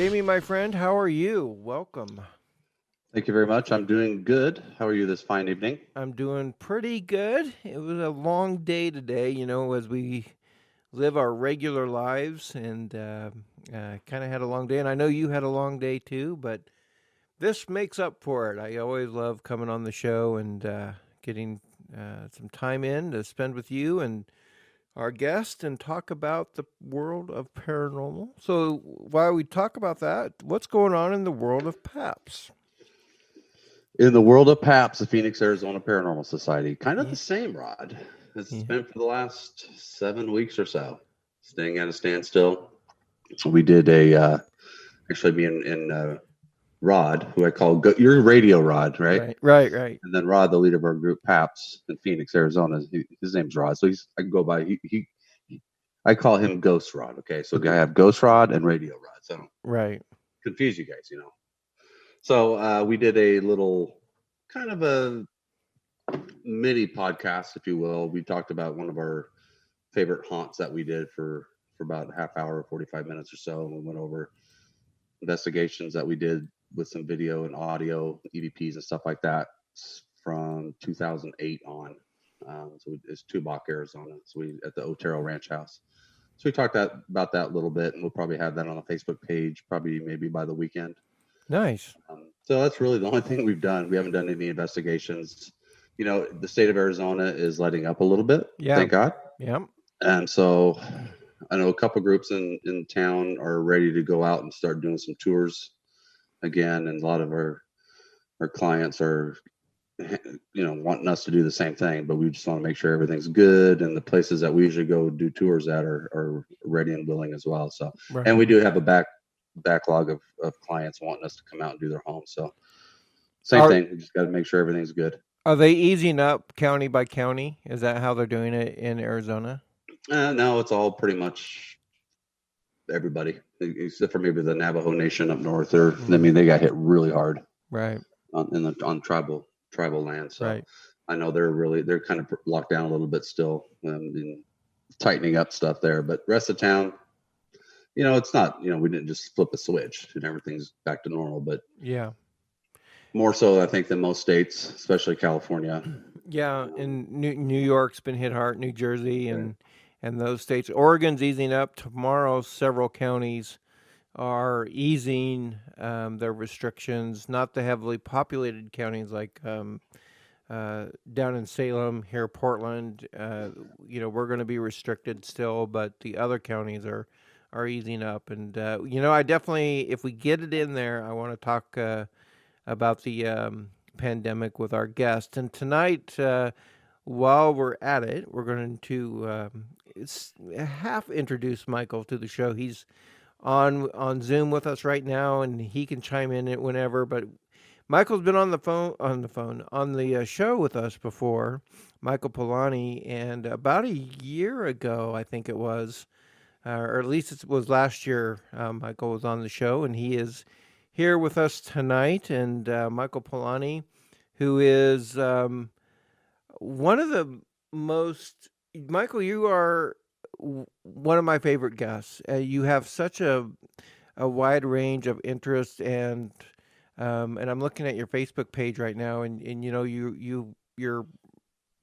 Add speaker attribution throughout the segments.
Speaker 1: Jamie, my friend, how are you? Welcome.
Speaker 2: Thank you very much. I'm doing good. How are you this fine evening?
Speaker 1: I'm doing pretty good. It was a long day today, as we live our regular lives, and kind of had a long day. And I know you had a long day too, but this makes up for it. I always love coming on the show and getting some time in to spend with you and our guest and talk about the world of paranormal. So while we talk about that, what's going on in the world of PAPS?
Speaker 2: In the world of PAPS, the Phoenix, Arizona Paranormal Society, kind of
Speaker 1: Yeah,
Speaker 2: the same, Rod, as it's
Speaker 1: yeah.
Speaker 2: been for the last 7 weeks or so, staying at a standstill. We did actually me and Rod, who I call your radio Rod, right?
Speaker 1: Right, right, right.
Speaker 2: And then Rod, the leader of our group PAPS in Phoenix, Arizona, his name's Rod, so I can go by I call him Ghost Rod. Okay, so I have Ghost Rod and Radio Rod, so
Speaker 1: Right.
Speaker 2: confuse you guys. So we did a little kind of a mini podcast, if you will. We talked about one of our favorite haunts that we did for about a half hour, 45 minutes or so. And we went over investigations that we did with some video and audio, EVPs and stuff like that from 2008 on. It's Tubac, Arizona. So we at the Otero Ranch House. So we talked about that a little bit, and we'll probably have that on a Facebook page, probably maybe by the weekend.
Speaker 1: Nice.
Speaker 2: So that's really the only thing we've done. We haven't done any investigations. The state of Arizona is letting up a little bit.
Speaker 1: Yeah.
Speaker 2: Thank God.
Speaker 1: Yeah.
Speaker 2: And so I know a couple groups in town are ready to go out and start doing some tours again. And a lot of our clients are, wanting us to do the same thing, but we just want to make sure everything's good. And the places that we usually go do tours at are ready and willing as well. So,
Speaker 1: Right.
Speaker 2: and we do have a backlog of clients wanting us to come out and do their homes. So same thing. We just got to make sure everything's good.
Speaker 1: Are they easing up county by county? Is that how they're doing it in Arizona?
Speaker 2: No, it's all pretty much everybody, except for maybe the Navajo Nation up north. They got hit really hard,
Speaker 1: right,
Speaker 2: on tribal land. So
Speaker 1: right.
Speaker 2: I know they're kind of locked down a little bit still, and tightening up stuff there. But rest of town, it's not. We didn't just flip a switch and everything's back to normal. But
Speaker 1: yeah,
Speaker 2: more so, I think, than most states, especially California.
Speaker 1: Yeah, and New York's been hit hard, New Jersey, and those states. Oregon's easing up tomorrow. Several counties are easing their restrictions. Not the heavily populated counties like down in Salem, here, Portland. We're going to be restricted still, but the other counties are easing up. And I definitely, if we get it in there, I want to talk about the pandemic with our guest. And tonight, while we're at it, we're going to half introduce Michael to the show. He's on Zoom with us right now, and he can chime in it whenever. But Michael's been on the show with us before, Michael Polani, and about a year ago, I think it was, or at least it was last year. Michael was on the show, and he is here with us tonight. And Michael Polani, who is one of the most. Michael, you are one of my favorite guests. You have such a wide range of interest, and I'm looking at your Facebook page right now, and your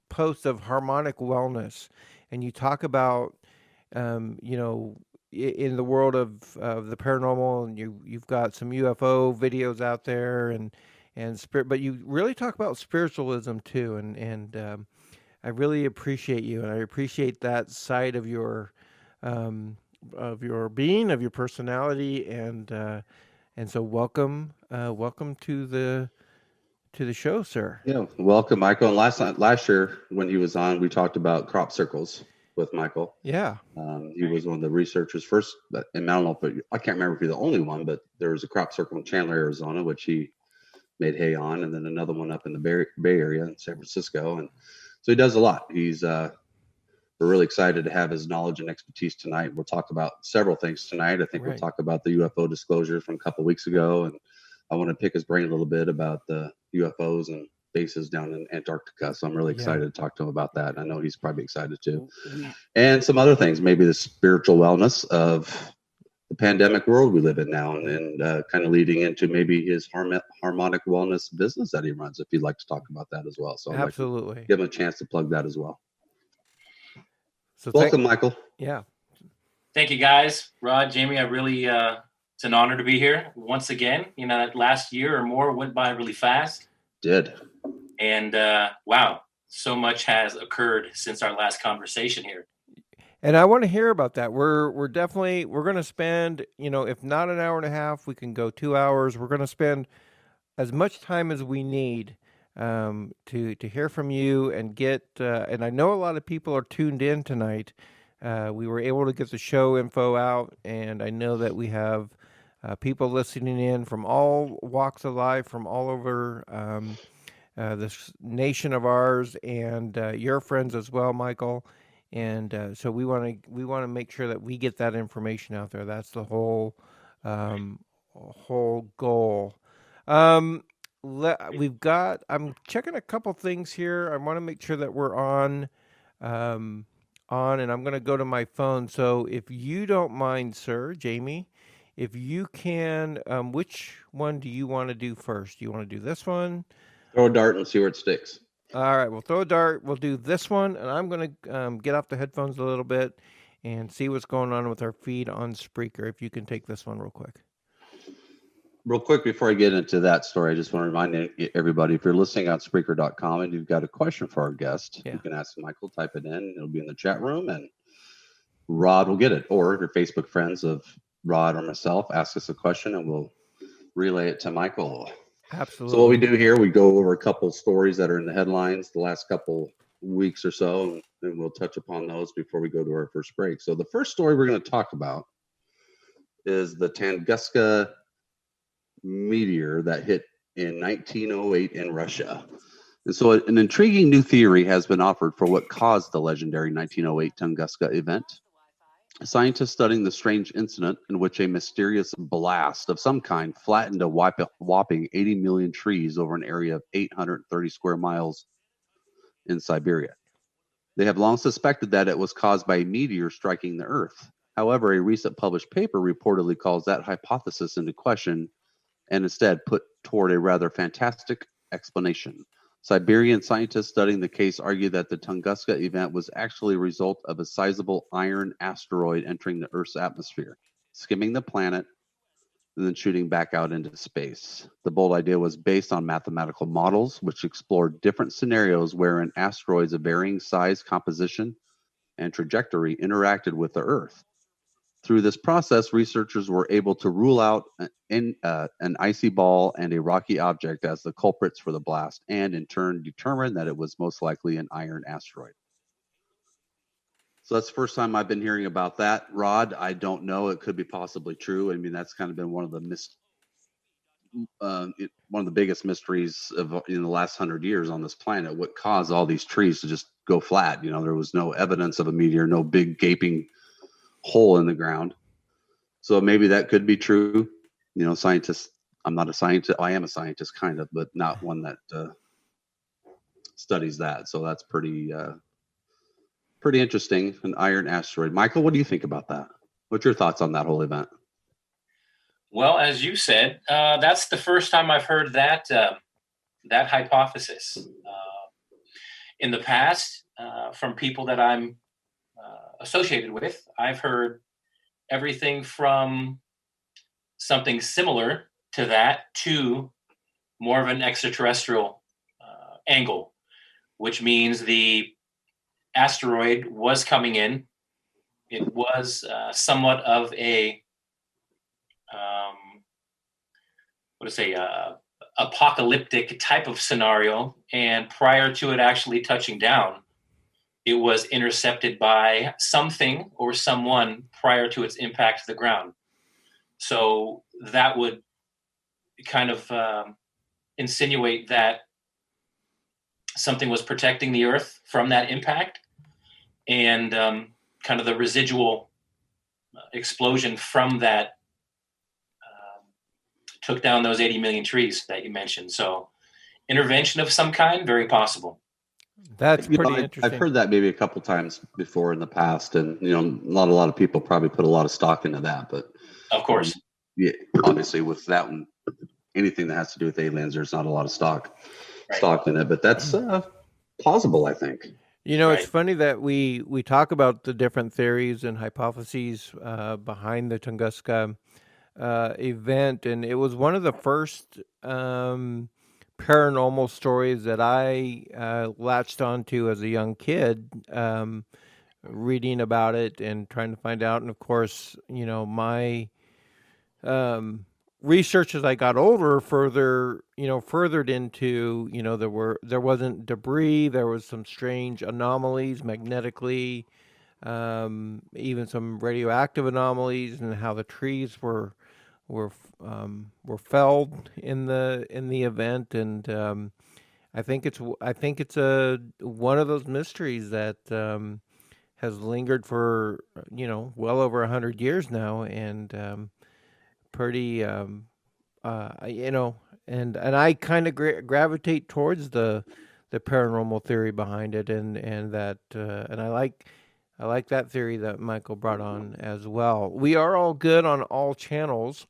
Speaker 1: post of Harmonic Wellness, and you talk about in the world of the paranormal, and you've got some UFO videos out there, and spirit, but you really talk about spiritualism too, and I really appreciate you, and I appreciate that side of your being, of your personality, and so welcome to the show, sir.
Speaker 2: Yeah, welcome, Michael. And last year when he was on, we talked about crop circles with Michael.
Speaker 1: Yeah.
Speaker 2: He was one of the researchers first, and I don't know if I can't remember if you're the only one, but there was a crop circle in Chandler, Arizona, which he made hay on, and then another one up in the Bay Area in San Francisco. And so he does a lot. We're really excited to have his knowledge and expertise tonight. We'll talk about several things tonight. I think We'll talk about the UFO disclosure from a couple of weeks ago, and I want to pick his brain a little bit about the UFOs and bases down in Antarctica. So I'm really excited to talk to him about that. I know he's probably excited too. And some other things, maybe the spiritual wellness of the pandemic world we live in now, and kind of leading into maybe his Harmonic Wellness business that he runs, if you'd like to talk about that as well. So I'd like to
Speaker 1: Absolutely.
Speaker 2: give him a chance to plug that as well.
Speaker 1: So
Speaker 2: Welcome, Michael.
Speaker 1: Yeah.
Speaker 3: Thank you, guys. Rod, Jamie, I really, it's an honor to be here once again. You know, that last year or more went by really fast.
Speaker 2: Did.
Speaker 3: And wow, so much has occurred since our last conversation here.
Speaker 1: And I want to hear about that. We're going to spend, if not an hour and a half, we can go 2 hours. We're going to spend as much time as we need to hear from you and get. And I know a lot of people are tuned in tonight. We were able to get the show info out, and I know that we have people listening in from all walks of life, from all over this nation of ours, and your friends as well, Michael. And so we want to make sure that we get that information out there. That's the whole goal. I'm checking a couple things here. I want to make sure that we're on, and I'm going to go to my phone. So if you don't mind, sir, Jamie, if you can, which one do you want to do first? Do you want to do this one?
Speaker 2: Throw a dart and see where it sticks.
Speaker 1: All right, we'll throw a dart. We'll do this one, and I'm going to get off the headphones a little bit and see what's going on with our feed on Spreaker. If you can take this one real quick.
Speaker 2: Real quick, before I get into that story, I just want to remind everybody, if you're listening on Spreaker.com and you've got a question for our guest, you can ask Michael, type it in. It'll be in the chat room, and Rod will get it. Or if you're Facebook friends of Rod or myself, ask us a question, and we'll relay it to Michael.
Speaker 1: Absolutely.
Speaker 2: So what we do here, we go over a couple stories that are in the headlines the last couple weeks or so, and we'll touch upon those before we go to our first break. So the first story we're going to talk about is the Tunguska meteor that hit in 1908 in Russia. And so an intriguing new theory has been offered for what caused the legendary 1908 Tunguska event. Scientists studying the strange incident in which a mysterious blast of some kind flattened a whopping 80 million trees over an area of 830 square miles in Siberia. They have long suspected that it was caused by a meteor striking the Earth. However, a recent published paper reportedly calls that hypothesis into question and instead put toward a rather fantastic explanation. Siberian scientists studying the case argue that the Tunguska event was actually a result of a sizable iron asteroid entering the Earth's atmosphere, skimming the planet, and then shooting back out into space. The bold idea was based on mathematical models, which explored different scenarios wherein asteroids of varying size, composition, and trajectory interacted with the Earth. Through this process, researchers were able to rule out an icy ball and a rocky object as the culprits for the blast, and in turn determine that it was most likely an iron asteroid. So that's the first time I've been hearing about that. Rod, I don't know. It could be possibly true. I mean, that's kind of been one of the biggest mysteries of in the last 100 years on this planet. What caused all these trees to just go flat? You know, there was no evidence of a meteor, no big gaping hole in the ground. So maybe that could be true. You know, scientists, I'm not a scientist. I am a scientist kind of, but not one that studies that. So that's pretty interesting. An iron asteroid. Michael, what do you think about that? What's your thoughts on that whole event?
Speaker 3: Well, as you said, that's the first time I've heard that hypothesis. In the past, from people that I'm associated with, I've heard everything from something similar to that to more of an extraterrestrial angle, which means the asteroid was coming in. It was somewhat of a apocalyptic type of scenario, and prior to it actually touching down, it was intercepted by something or someone prior to its impact to the ground. So that would kind of insinuate that something was protecting the Earth from that impact, and kind of the residual explosion from that took down those 80 million trees that you mentioned. So intervention of some kind, very possible.
Speaker 1: That's
Speaker 2: You know,
Speaker 1: pretty
Speaker 2: I've
Speaker 1: interesting.
Speaker 2: heard that maybe a couple times before in the past, and not a lot of people probably put a lot of stock into that, but
Speaker 3: Of course.
Speaker 2: yeah, obviously with that one, anything that has to do with aliens, there's not a lot of stock in it, but that's plausible, I think.
Speaker 1: It's funny that we talk about the different theories and hypotheses behind the Tunguska event, and it was one of the first paranormal stories that I latched onto as a young kid, reading about it and trying to find out. And of course, my research as I got older furthered into, there wasn't debris, there was some strange anomalies magnetically, even some radioactive anomalies, and how the trees were felled in the event. And I think it's a one of those mysteries that has lingered for well over 100 years now, and pretty and I kind of gravitate towards the paranormal theory behind it, and that and I like that theory that Michael brought on as well. We are all good on all channels.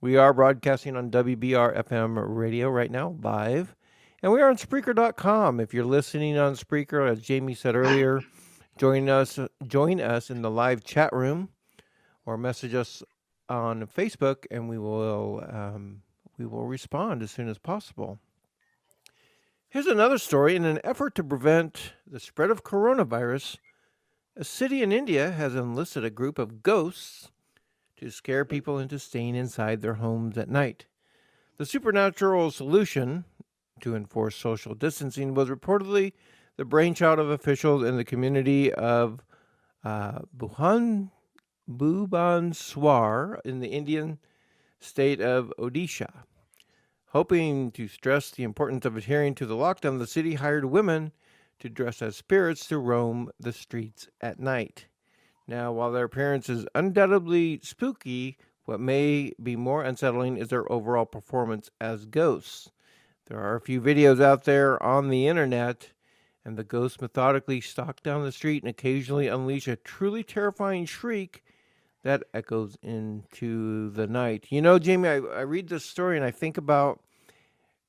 Speaker 1: We are broadcasting on WBR FM radio right now, live. And we are on Spreaker.com. If you're listening on Spreaker, as Jamie said earlier, join us in the live chat room, or message us on Facebook, and we will respond as soon as possible. Here's another story. In an effort to prevent the spread of coronavirus, a city in India has enlisted a group of ghosts to scare people into staying inside their homes at night. The supernatural solution to enforce social distancing was reportedly the brainchild of officials in the community of Bhubaneswar in the Indian state of Odisha. Hoping to stress the importance of adhering to the lockdown, the city hired women to dress as spirits to roam the streets at night. Now, while their appearance is undoubtedly spooky, what may be more unsettling is their overall performance as ghosts. There are a few videos out there on the internet, and the ghosts methodically stalk down the street and occasionally unleash a truly terrifying shriek that echoes into the night. Jamie, I read this story and I think about,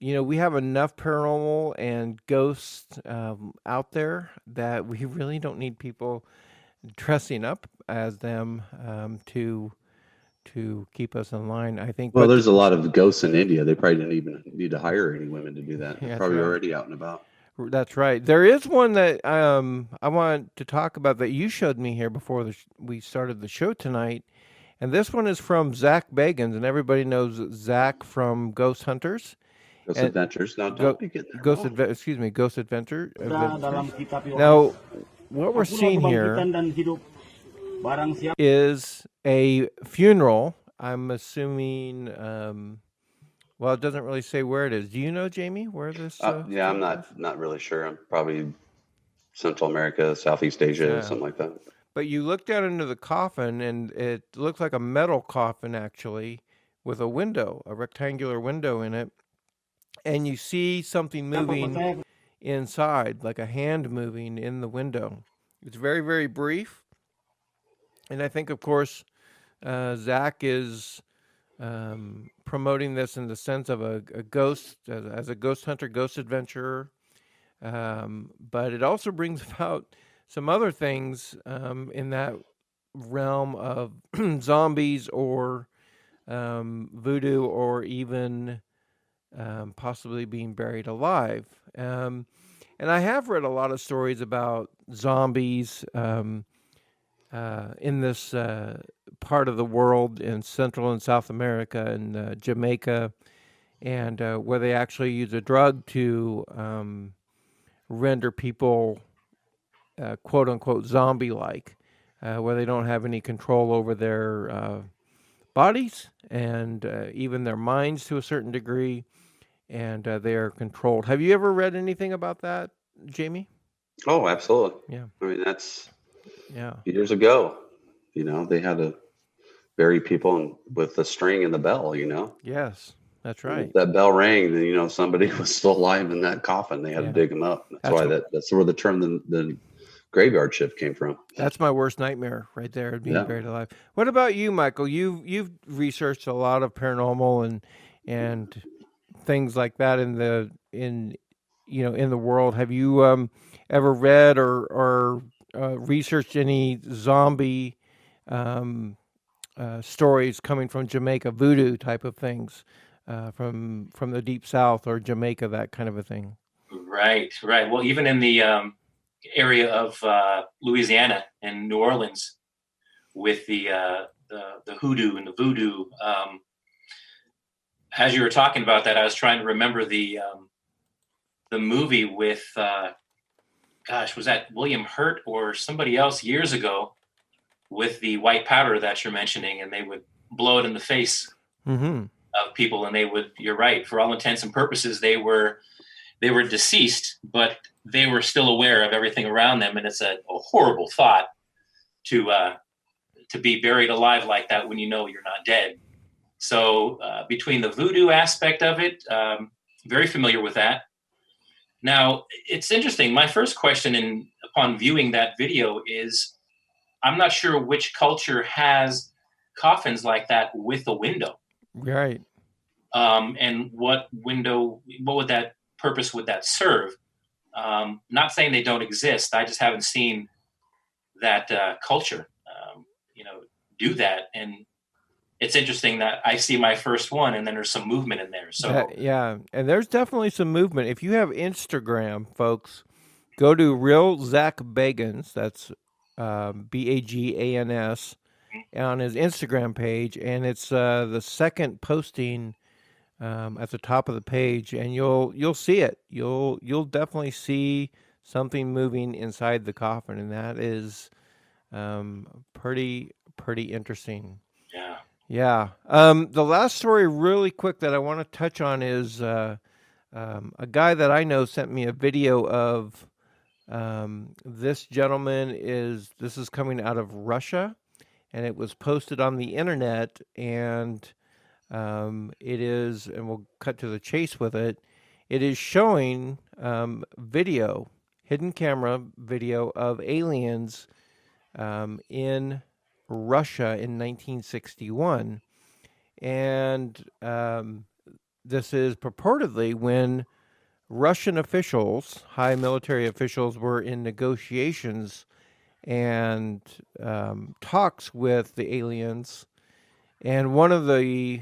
Speaker 1: we have enough paranormal and ghosts out there that we really don't need people dressing up as them to keep us in line, I think.
Speaker 2: Well, there's a lot of ghosts in India. They probably didn't even need to hire any women to do that. They're probably already out and about.
Speaker 1: That's right. There is one that I want to talk about that you showed me here before we started the show tonight, and this one is from Zach Bagans, and everybody knows Zach from Ghost Hunters.
Speaker 2: Ghost Adventures. Now, don't be getting there.
Speaker 1: Ghost Adventure. Now, what we're seeing here is a funeral. I'm assuming. Well, it doesn't really say where it is. Do you know, Jamie, where this?
Speaker 2: Yeah, I'm not really sure. I'm probably Central America, Southeast Asia, something like that.
Speaker 1: But you look down into the coffin, and it looks like a metal coffin, actually, with a window, a rectangular window in it. And you see something moving inside, like a hand moving in the window. It's very, very brief. And I think, of course, Zach is promoting this in the sense of a ghost, as a ghost hunter, ghost adventurer. But it also brings about some other things in that realm of zombies or voodoo, or even possibly being buried alive. And I have read a lot of stories about zombies in this part of the world, in Central and South America and Jamaica, and where they actually use a drug to render people quote unquote zombie-like, where they don't have any control over their bodies and even their minds to a certain degree, and they are controlled. Have you ever read anything about that, Jamie?
Speaker 2: Oh, absolutely.
Speaker 1: Yeah.
Speaker 2: I mean, that's years ago. They had to bury people with the string and the bell.
Speaker 1: Yes. That's
Speaker 2: And
Speaker 1: right.
Speaker 2: if that bell rang, then, you know, somebody was still alive in that coffin. They had
Speaker 1: Yeah.
Speaker 2: to dig them up. That's
Speaker 1: That's
Speaker 2: why
Speaker 1: what-
Speaker 2: that's where the term the graveyard shift came from.
Speaker 1: That's my worst nightmare right there, being
Speaker 2: Yeah.
Speaker 1: buried alive. What about you, Michael? You've researched a lot of paranormal and things like that in the world. Have you ever read or researched any zombie stories coming from Jamaica, voodoo type of things, from the deep south or Jamaica, that kind of a thing?
Speaker 3: Right. Well, even in the area of Louisiana and New Orleans, with the hoodoo and the voodoo. As you were talking about that, I was trying to remember the movie with was that William Hurt or somebody else years ago, with the white powder that you're mentioning, and they would blow it in the face
Speaker 1: Mm-hmm.
Speaker 3: of people, and they would. You're right. For all intents and purposes, they were deceased, but they were still aware of everything around them, and it's a horrible thought to be buried alive like that when you know you're not dead. So between the voodoo aspect of it, very familiar with that. Now, it's interesting. My first question upon viewing that video is, I'm not sure which culture has coffins like that with a window.
Speaker 1: Right.
Speaker 3: And what would that purpose would that serve? Not saying they don't exist. I just haven't seen that culture, do that. And it's interesting that I see my first one, and then there's some movement in there. So
Speaker 1: Yeah, and there's definitely some movement. If you have Instagram, folks, go to Real Zach Bagans. That's Bagans on his Instagram page, and it's the second posting at the top of the page, and you'll see it. You'll definitely see something moving inside the coffin, and that is pretty interesting.
Speaker 3: yeah.
Speaker 1: Yeah. The last story, really quick, that I want to touch on is a guy that I know sent me a video of this gentleman. This is coming out of Russia, and it was posted on the internet, and it is, and we'll cut to the chase with it. It is showing hidden camera video of aliens in Russia in 1961, and this is purportedly when Russian officials, high military officials, were in negotiations and talks with the aliens, and one of the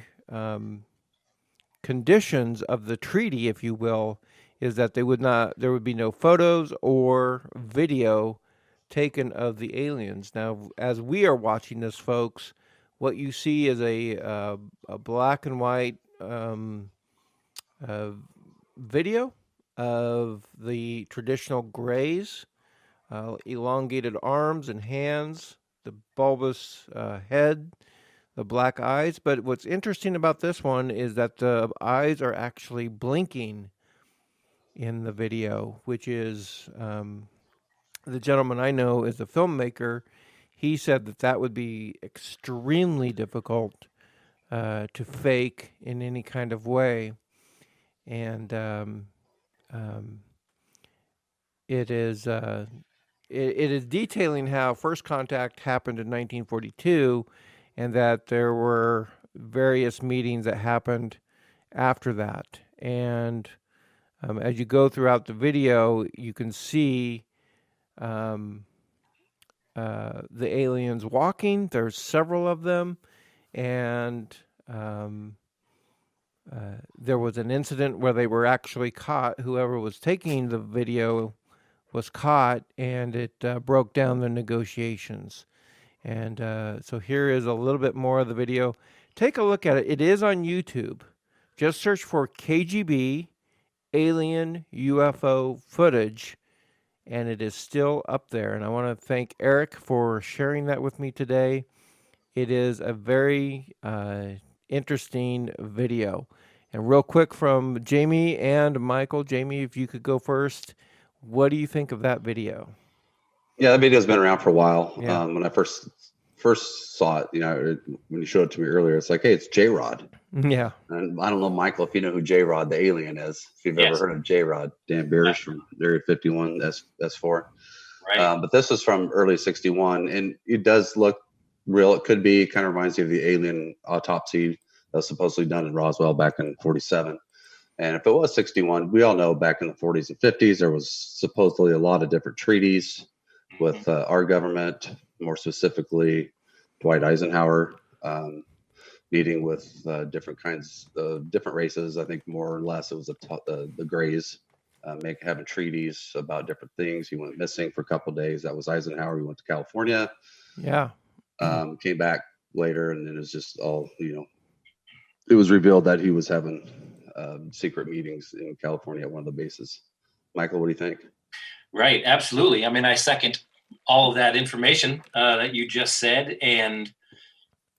Speaker 1: conditions of the treaty, if you will, is that there would be no photos or video taken of the aliens. Now, as we are watching this, folks, what you see is a black and white video of the traditional grays, elongated arms and hands, the bulbous head, the black eyes. But what's interesting about this one is that the eyes are actually blinking in the video, which is the gentleman I know is a filmmaker. He said that would be extremely difficult to fake in any kind of way, and it is it is detailing how first contact happened in 1942, and that there were various meetings that happened after that. And as you go throughout the video, you can see the aliens walking. There's several of them, and there was an incident where they were actually caught. Whoever was taking the video was caught, and it broke down the negotiations. And so here is a little bit more of the video. Take a look at it. It is on YouTube. Just search for KGB alien UFO footage, and it is still up there. And I want to thank Eric for sharing that with me today. It is a very interesting video. And real quick from Jamie and Michael. Jamie, if you could go first, what do you think of that video?
Speaker 2: Yeah, that video's been around for a while.
Speaker 1: Yeah.
Speaker 2: When I first first saw it, when you showed it to me earlier, it's like, hey, it's J-Rod.
Speaker 1: Yeah.
Speaker 2: And I don't know, Michael, if you know who J-Rod the alien is, if you've ever
Speaker 3: Yes.
Speaker 2: heard of J-Rod, Dan Beers from Area 51, S4.
Speaker 3: Right.
Speaker 2: But this was from early 61, and it does look real. It could be, kind of reminds you of the alien autopsy that was supposedly done in Roswell back in 47. And if it was 61, we all know back in the 40s and 50s, there was supposedly a lot of different treaties with our government, more specifically Dwight Eisenhower, meeting with different kinds of different races. I think more or less it was the Greys, having treaties about different things. He went missing for a couple of days. That was Eisenhower. He went to California.
Speaker 1: Yeah.
Speaker 2: Came back later, and then it was just all, it was revealed that he was having secret meetings in California at one of the bases. Michael, what do you think?
Speaker 3: Right. Absolutely. I mean, I second all of that information that you just said. And,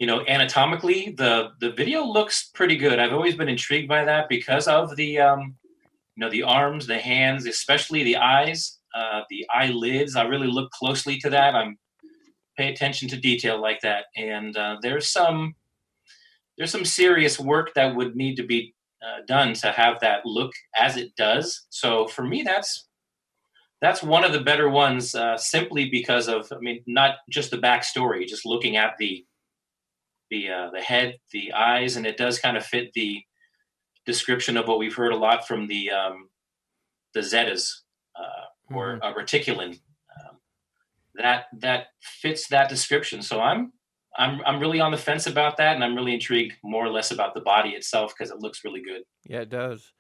Speaker 3: anatomically, the video looks pretty good. I've always been intrigued by that because of the arms, the hands, especially the eyes, the eyelids. I really look closely to that. Pay attention to detail like that. And there's some serious work that would need to be done to have that look as it does. So for me, that's one of the better ones, simply because of, not just the backstory, just looking at the head, the eyes, and it does kind of fit the description of what we've heard a lot from the Zetas, or reticulin. That fits that description. So I'm really on the fence about that, and I'm really intrigued more or less about the body itself because it looks really good.
Speaker 1: Yeah, it does.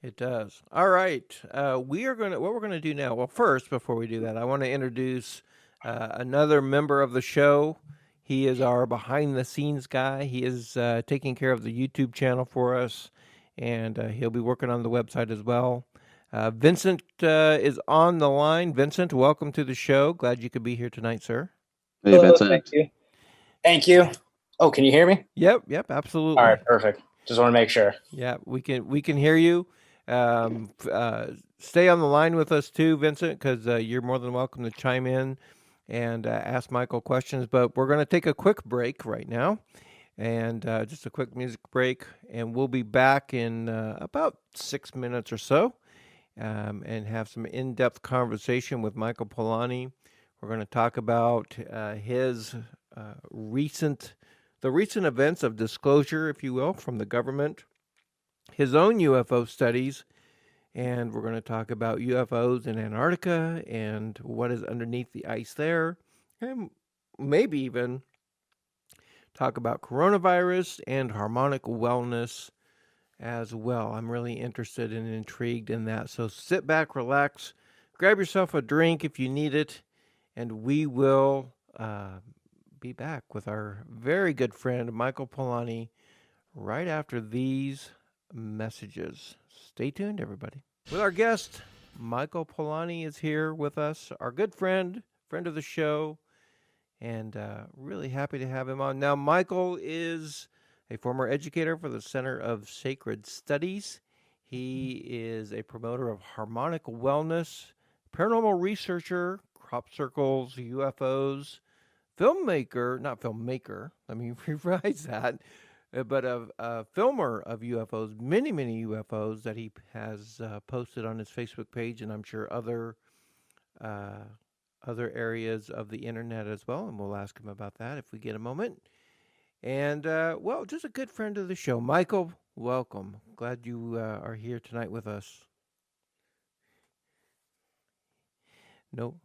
Speaker 1: It does. All right. What we're going to do now. Well, first, before we do that, I want to introduce another member of the show. He is our behind-the-scenes guy. He is taking care of the YouTube channel for us, and he'll be working on the website as well. Vincent is on the line. Vincent, welcome to the show. Glad you could be here tonight, sir.
Speaker 2: Hey, Vincent.
Speaker 4: Thank you. Thank you. Oh, can you hear me?
Speaker 1: Yep, absolutely.
Speaker 4: All right, perfect. Just want to make sure.
Speaker 1: Yeah, we can hear you. Stay on the line with us too, Vincent, because you're more than welcome to chime in and ask Michael questions. But we're going to take a quick break right now, and just a quick music break, and we'll be back in about 6 minutes or so, and have some in-depth conversation with Michael Polani. We're going to talk about his recent events of disclosure, if you will, from the government, his own UFO studies, and we're going to talk about UFOs in Antarctica and what is underneath the ice there, and maybe even talk about coronavirus and harmonic wellness as well. I'm really interested and intrigued in that. So sit back, relax, grab yourself a drink if you need it, and we will be back with our very good friend Michael Polani right after these messages. Stay tuned, everybody. With our guest, Michael Polani is here with us, our good friend of the show, and really happy to have him on. Now, Michael is a former educator for the Center of Sacred Studies. He is a promoter of Harmonic Wellness, paranormal researcher, crop circles, UFOs, not filmmaker, let me revise that, but a filmer of UFOs, many UFOs that he has posted on his Facebook page, and I'm sure other areas of the internet as well, and we'll ask him about that if we get a moment. And, well, just a good friend of the show. Michael, welcome. Glad you are here tonight with us. No?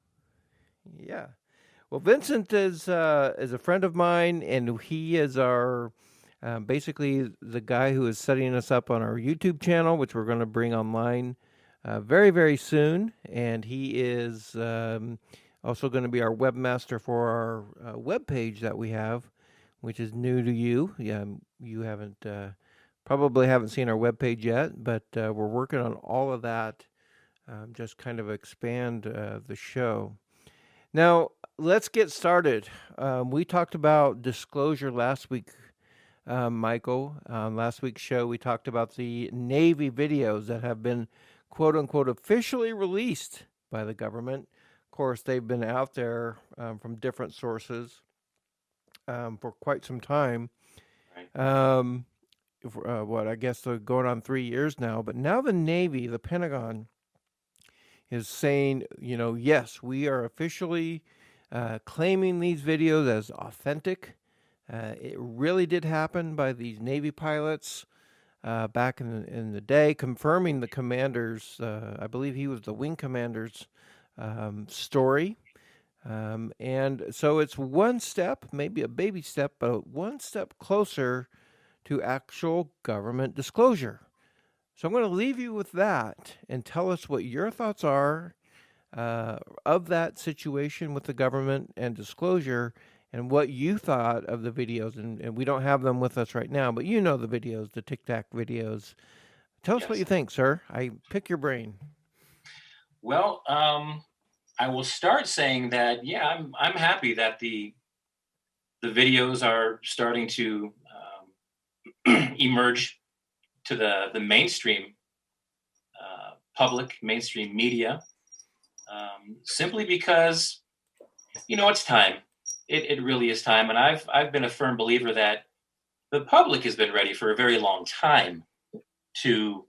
Speaker 1: Yeah. Well, Vincent is a friend of mine, and he is our basically the guy who is setting us up on our YouTube channel, which we're going to bring online very, very soon. And he is also going to be our webmaster for our webpage that we have, which is new to you. Yeah, you probably haven't seen our webpage yet, but we're working on all of that, just kind of expand the show. Now, let's get started. We talked about disclosure last week, Michael. Last week's show, we talked about the Navy videos that have been, quote unquote, officially released by the government. Of course, they've been out there from different sources. for quite some time.
Speaker 3: Right.
Speaker 1: What I guess they're going on 3 years now. But now the Navy, the Pentagon, is saying, yes, we are officially claiming these videos as authentic. It really did happen by these Navy pilots back in the day, confirming the commander's, I believe he was the wing commander's story. And so it's one step, maybe a baby step, but one step closer to actual government disclosure. So I'm going to leave you with that and tell us what your thoughts are of that situation with the government and disclosure, and what you thought of the videos. And we don't have them with us right now, but the videos, the Tic Tac videos. Tell us what
Speaker 3: Yes.
Speaker 1: you think, sir. I pick your brain.
Speaker 3: Well, I will start saying that, yeah, I'm happy that the videos are starting to emerge to the mainstream public, mainstream media, simply because it's time. It really is time, and I've been a firm believer that the public has been ready for a very long time to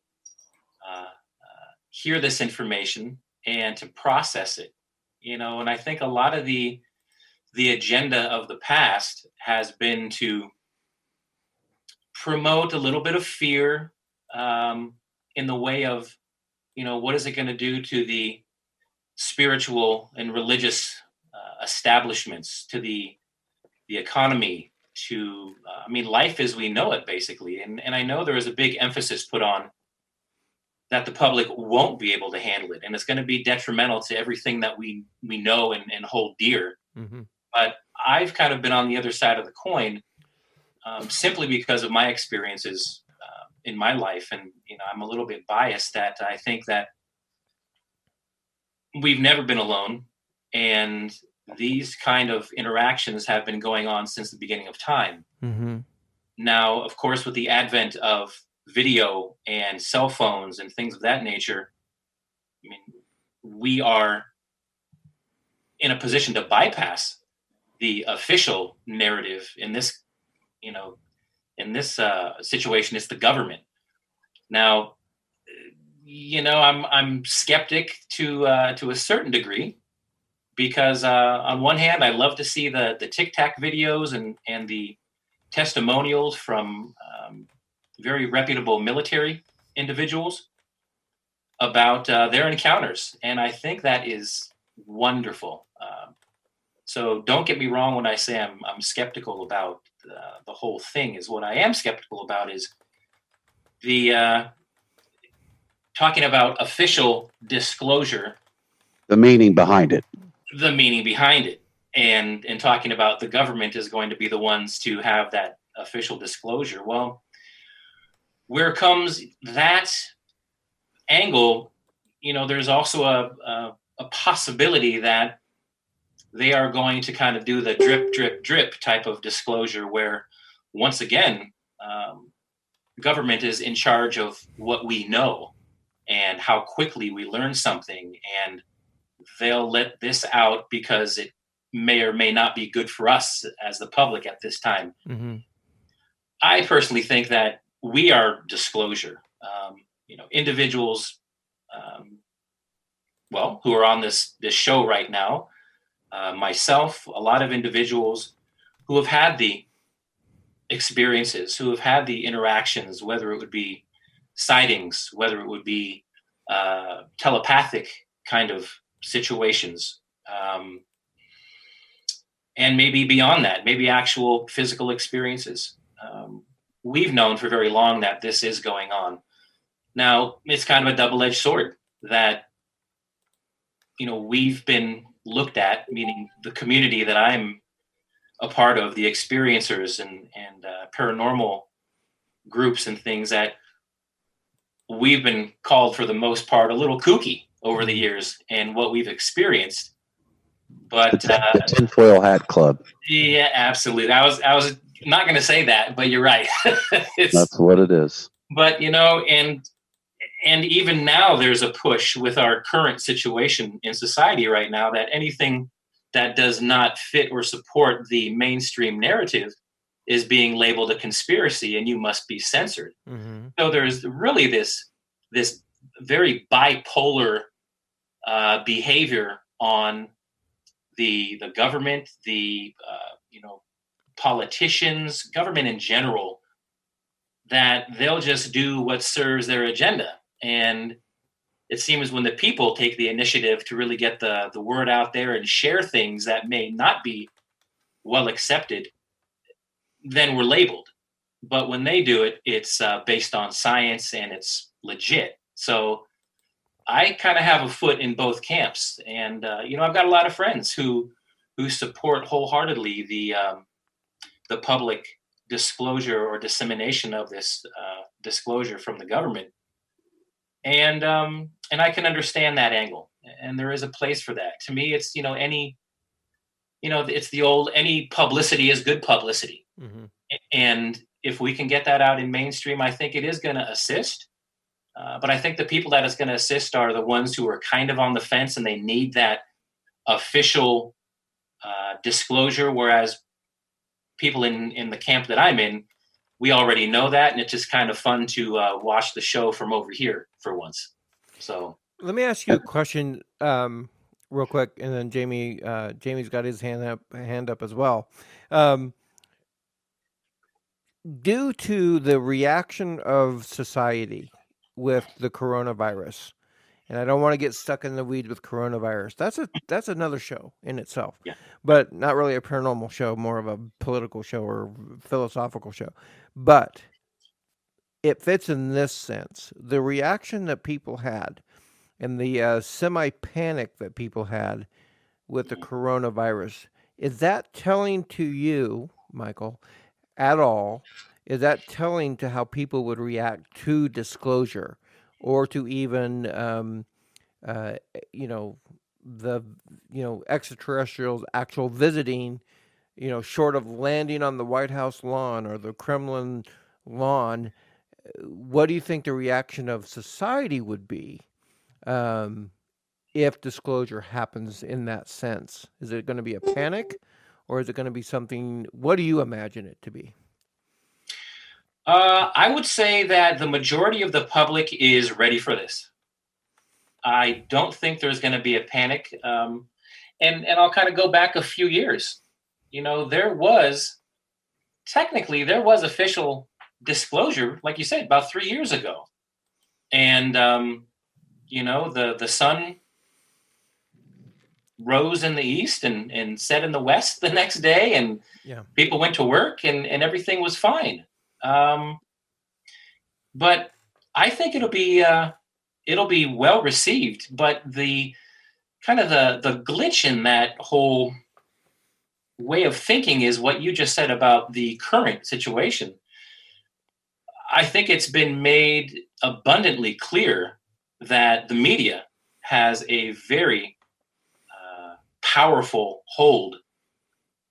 Speaker 3: hear this information and to process it. And I think a lot of the agenda of the past has been to promote a little bit of fear in the way of, what is it going to do to the spiritual and religious establishments, to the economy, to life as we know it, basically. And I know there is a big emphasis put on that the public won't be able to handle it, and it's going to be detrimental to everything that we know and hold dear.
Speaker 1: Mm-hmm.
Speaker 3: But I've kind of been on the other side of the coin, simply because of my experiences in my life. And, I'm a little bit biased that I think that we've never been alone. And these kind of interactions have been going on since the beginning of time.
Speaker 1: Mm-hmm.
Speaker 3: Now, of course, with the advent of video and cell phones and things of that nature, we are in a position to bypass the official narrative in this, situation. It's the government. Now, I'm skeptic to a certain degree, because on one hand, I love to see the Tic Tac videos and the testimonials from very reputable military individuals about their encounters, and I think that is wonderful. So don't get me wrong when I say I'm skeptical about the whole thing. Is what I am skeptical about is the talking about official disclosure,
Speaker 2: The meaning behind it.
Speaker 3: the meaning behind it, and talking about the government is going to be the ones to have that official disclosure. Well, where comes that angle? There's also a possibility that they are going to kind of do the drip, drip, drip type of disclosure, where once again, government is in charge of what we know and how quickly we learn something, and they'll let this out because it may or may not be good for us as the public at this time.
Speaker 1: Mm-hmm.
Speaker 3: I personally think that we are disclosure. Individuals, who are on this show right now, myself, a lot of individuals who have had the experiences, who have had the interactions, whether it would be sightings, whether it would be telepathic kind of situations, and maybe beyond that, maybe actual physical experiences. We've known for very long that this is going on. Now, it's kind of a double-edged sword that, we've been looked at, meaning the community that I'm a part of, the experiencers and paranormal groups and things, that we've been called, for the most part, a little kooky over the years and what we've experienced. But
Speaker 2: The tinfoil hat club.
Speaker 3: yeah, absolutely. I was not going to say that, but you're right.
Speaker 2: That's what it is.
Speaker 3: But and even now there's a push with our current situation in society right now that anything that does not fit or support the mainstream narrative is being labeled a conspiracy and you must be censored.
Speaker 1: Mm-hmm.
Speaker 3: So there's really this very bipolar behavior on the government, the politicians, government in general, that they'll just do what serves their agenda. And it seems when the people take the initiative to really get the word out there and share things that may not be well accepted, then we're labeled. But when they do it, it's based on science and it's legit. So I kind of have a foot in both camps, and I've got a lot of friends who support wholeheartedly the public disclosure or dissemination of this disclosure from the government, and I can understand that angle, and there is a place for that. To me, it's it's the old any publicity is good publicity,
Speaker 1: Mm-hmm.
Speaker 3: and if we can get that out in mainstream, I think it is going to assist. But I think the people that it's going to assist are the ones who are kind of on the fence and they need that official disclosure, whereas people in the camp that I'm in, we already know that, and it's just kind of fun to watch the show from over here for once. So
Speaker 1: Let me ask you a question real quick, and then Jamie's got his hand up as well. Due to the reaction of society with the coronavirus, and I don't want to get stuck in the weeds with coronavirus. That's another show in itself,
Speaker 3: Yeah.
Speaker 1: but not really a paranormal show, more of a political show or philosophical show. But it fits in this sense. The reaction that people had and the semi-panic that people had with the coronavirus, is that telling to you, Michael, at all? Is that telling to how people would react to disclosure, or to even, the extraterrestrials actual visiting, short of landing on the White House lawn or the Kremlin lawn? What do you think the reaction of society would be if disclosure happens in that sense? Is it going to be a panic, or is it going to be something? What do you imagine it to be?
Speaker 3: I would say that the majority of the public is ready for this. I don't think there's going to be a panic. And I'll kind of go back a few years. There was official disclosure, like you said, about 3 years ago. And, the sun rose in the east and set in the west the next day, and people went to work and everything was fine. But I think it'll be well received. But the kind of the glitch in that whole way of thinking is what you just said about the current situation. I think it's been made abundantly clear that the media has a very powerful hold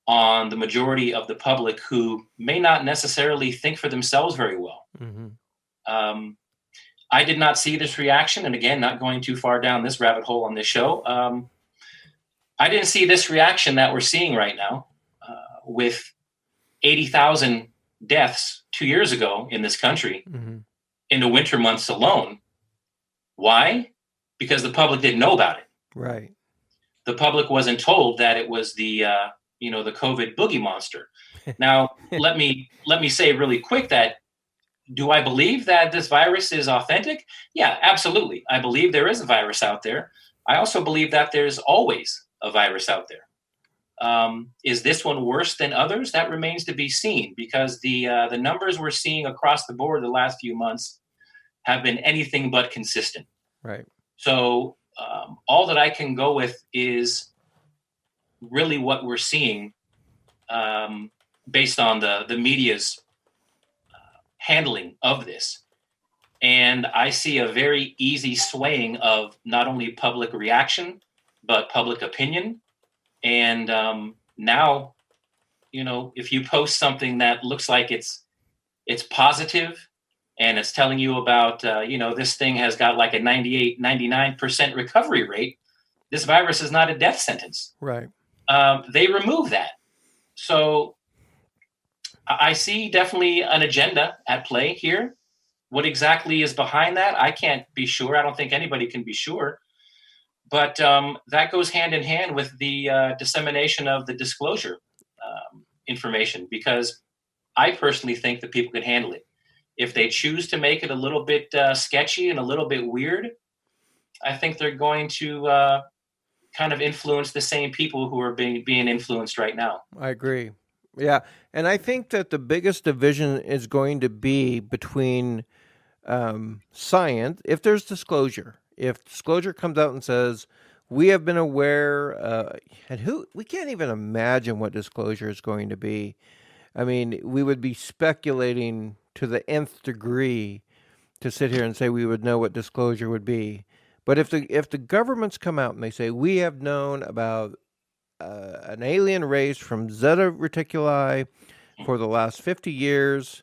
Speaker 3: on the majority of the public who may not necessarily think for themselves very well.
Speaker 1: Mm-hmm.
Speaker 3: I did not see this reaction, and again, not going too far down this rabbit hole on this show. I didn't see this reaction that we're seeing right now with 80,000 deaths 2 years ago in this country in the winter months alone. Why? Because the public didn't know about it.
Speaker 1: Right.
Speaker 3: The public wasn't told that it was the COVID boogie monster. Now, let me say really quick that, do I believe that this virus is authentic? Yeah, absolutely. I believe there is a virus out there. I also believe that there's always a virus out there. Is this one worse than others? That remains to be seen, because the numbers we're seeing across the board the last few months have been anything but consistent.
Speaker 1: Right.
Speaker 3: So all that I can go with is really what we're seeing based on the media's handling of this. And I see a very easy swaying of not only public reaction, but public opinion. And now, if you post something that looks like it's positive and it's telling you about, this thing has got like a 98, 99% recovery rate, this virus is not a death sentence.
Speaker 1: Right.
Speaker 3: they remove that. So I see definitely an agenda at play here. What exactly is behind that? I can't be sure. I don't think anybody can be sure. But that goes hand in hand with the dissemination of the disclosure information, because I personally think that people can handle it. If they choose to make it a little bit sketchy and a little bit weird, I think they're going to kind of influence the same people who are being influenced right now.
Speaker 1: I agree. Yeah, and I think that the biggest division is going to be between science. If there's disclosure, if disclosure comes out and says we have been aware, and we can't even imagine what disclosure is going to be. I mean, we would be speculating to the nth degree to sit here and say we would know what disclosure would be. But if the governments come out and they say we have known about an alien race from Zeta Reticuli for the last 50 years,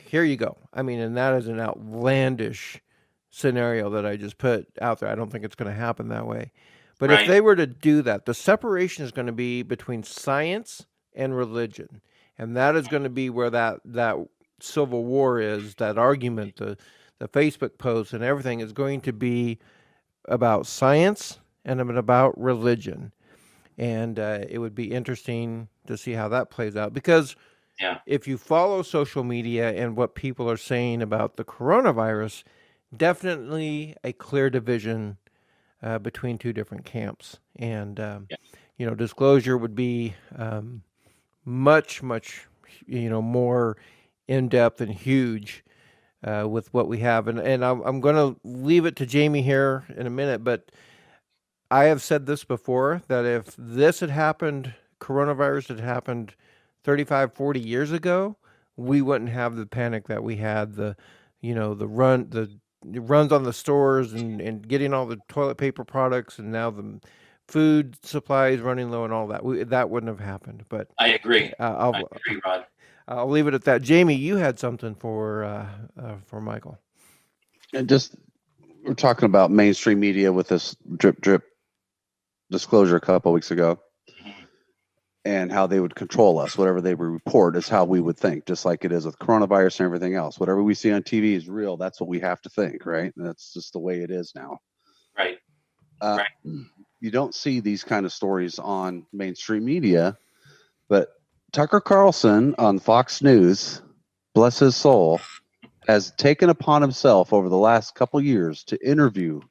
Speaker 1: here you go. I mean, and that is an outlandish scenario that I just put out there. I don't think it's going to happen that way. But if they were to do that, the separation is going to be between science and religion. And that is going to be where that civil war is, that argument, the Facebook posts and everything is going to be about science and about religion. And it would be interesting to see how that plays out, because if you follow social media and what people are saying about the coronavirus, definitely a clear division between two different camps. And, disclosure would be much, more in-depth and huge with what we have. And I'm going to leave it to Jamie here in a minute, but I have said this before, that if this had happened, coronavirus had happened 35, 40 years ago, we wouldn't have the panic that we had, the runs on the stores and getting all the toilet paper products, and now the food supplies running low and all that. That wouldn't have happened. But
Speaker 3: I agree. I agree, Rod.
Speaker 1: I'll leave it at that. Jamie, you had something for Michael.
Speaker 2: And just, we're talking about mainstream media with this drip disclosure a couple of weeks ago, and how they would control us. Whatever they would report is how we would think, just like it is with coronavirus and everything else. Whatever we see on TV is real. That's what we have to think, right? And that's just the way it is now.
Speaker 3: Right.
Speaker 2: You don't see these kind of stories on mainstream media, but Tucker Carlson on Fox News, bless his soul, has taken upon himself over the last couple years to interview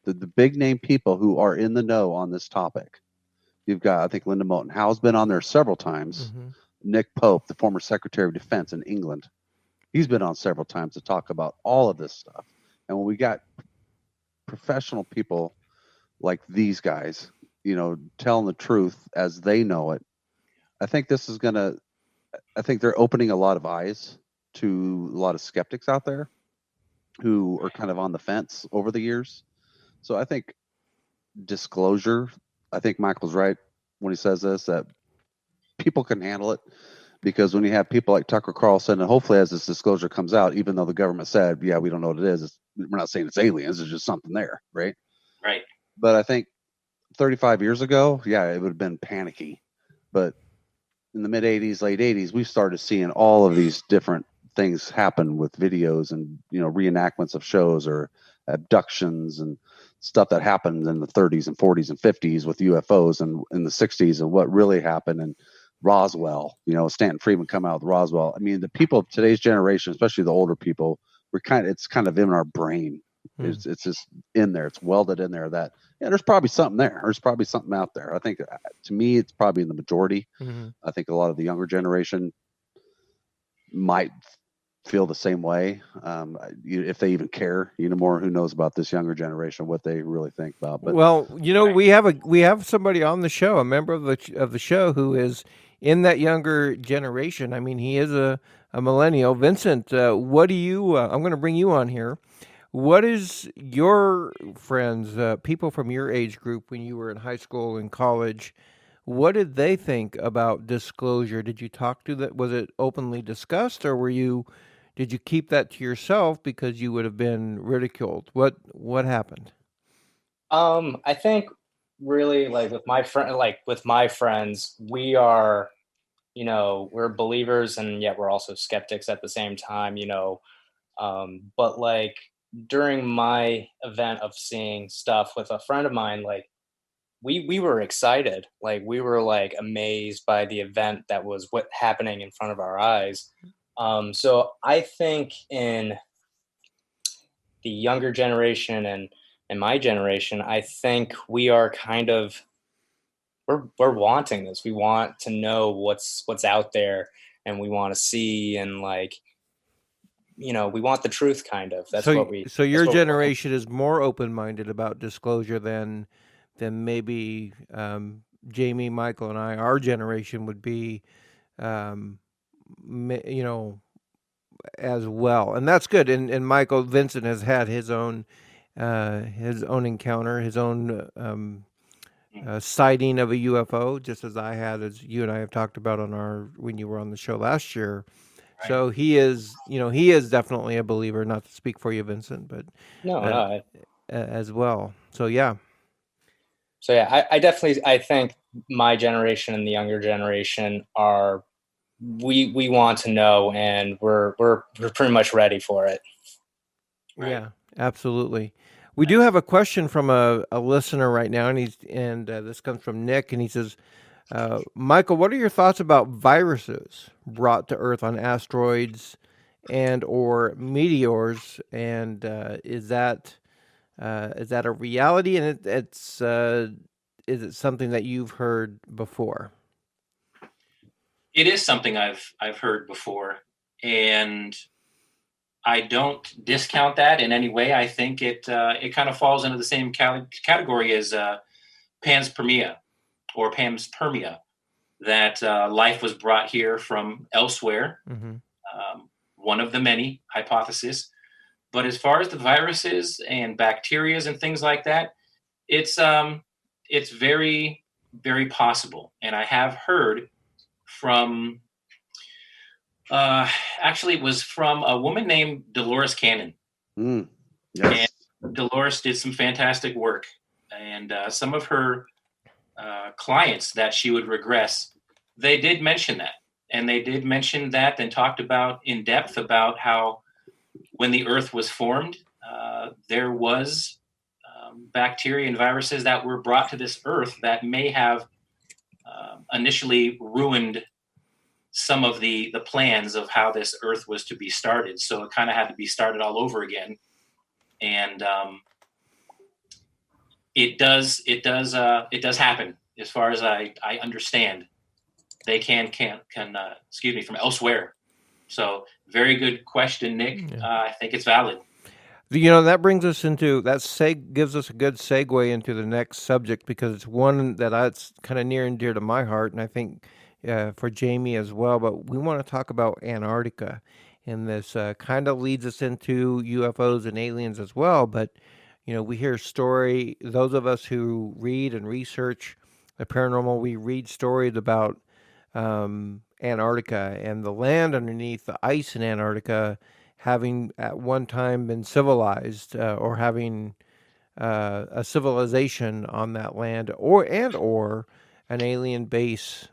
Speaker 2: the big name people who are in the know on this topic. You've got, I think, Linda Moulton Howe's been on there several times. Mm-hmm. Nick Pope, the former Secretary of Defense in England, he's been on several times to talk about all of this stuff. And when we got professional people like these guys, telling the truth as they know it, I think they're opening a lot of eyes to a lot of skeptics out there who are kind of on the fence over the years. So I think disclosure, I think Michael's right when he says this, that people can handle it, because when you have people like Tucker Carlson, and hopefully as this disclosure comes out, even though the government said, yeah, we don't know what it is, we're not saying it's aliens, it's just something there, right?
Speaker 3: Right.
Speaker 2: But I think 35 years ago, yeah, it would have been panicky. But in the mid 80s, late 80s, we started seeing all of these different things happen with videos and, reenactments of shows or abductions and stuff that happened in the 30s and 40s and 50s with UFOs, and in the 60s, and what really happened in Roswell, Stanton Friedman come out with Roswell. I mean, the people of today's generation, especially the older people, it's kind of in our brain. It's just in there. It's welded in there that, there's probably something there. There's probably something out there. I think, to me, it's probably in the majority. Mm-hmm. I think a lot of the younger generation might feel the same way, if they even care more. Who knows about this younger generation, what they really think about. But
Speaker 1: well, we have somebody on the show, a member of the show, who is in that younger generation. I mean, he is a millennial. Vincent, what do you I'm going to bring you on here. What is your friends, people from your age group, when you were in high school and college, what did they think about disclosure? Did you talk to that? Was it openly discussed, or did you keep that to yourself because you would have been ridiculed? What happened?
Speaker 4: I think really like with my friends, we are, we're believers and yet we're also skeptics at the same time, but like during my event of seeing stuff with a friend of mine, like we were excited, like we were like amazed by the event that was what happening in front of our eyes. So I think in the younger generation and my generation, I think we are kind of we're wanting this. We want to know what's out there, and we want to see, and like we want the truth. Kind of. That's what we.
Speaker 1: So
Speaker 4: That's
Speaker 1: your
Speaker 4: what we're looking.
Speaker 1: generation is more open-minded about disclosure than maybe Jamie, Michael, and I. Our generation would be, um, you know, as well, and that's good. And Michael Vincent has had his own encounter, his own sighting of a UFO, just as I had, as you and I have talked about when you were on the show last year.
Speaker 3: Right.
Speaker 1: So he is definitely a believer. Not to speak for you, Vincent, but
Speaker 4: No,
Speaker 1: uh,
Speaker 4: no.
Speaker 1: as well. So yeah,
Speaker 4: So yeah, I definitely I think my generation and the younger generation are we want to know, and we're pretty much ready for it.
Speaker 3: Right.
Speaker 1: yeah, absolutely. We do have a question from a listener right now, and this comes from Nick, and he says, Michael, what are your thoughts about viruses brought to Earth on asteroids and or meteors? And is that a reality? And is it something that you've heard before?
Speaker 3: It is something I've heard before, and I don't discount that in any way. I think it kind of falls into the same category as panspermia or panspermia, that life was brought here from elsewhere.
Speaker 1: Mm-hmm.
Speaker 3: One of the many hypotheses. But as far as the viruses and bacterias and things like that, it's very, very possible. And I have heard from actually it was from a woman named Dolores Cannon.
Speaker 2: Yes.
Speaker 3: And Dolores did some fantastic work, and some of her clients that she would regress, they did mention that, and they did mention that and talked about in depth about how when the Earth was formed, there was bacteria and viruses that were brought to this Earth that may have initially ruined some of the plans of how this Earth was to be started. So it kind of had to be started all over again, and it does happen. As far as I understand, they can excuse me, from elsewhere. So very good question, Nick.
Speaker 1: Yeah.
Speaker 3: I think it's valid.
Speaker 1: That brings us into gives us a good segue into the next subject, because it's one that's kind of near and dear to my heart, and I think for Jamie as well. But we want to talk about Antarctica, and this kind of leads us into UFOs and aliens as well. But we hear those of us who read and research the paranormal, we read stories about Antarctica and the land underneath the ice in Antarctica having at one time been civilized, or having a civilization on that land, or an alien base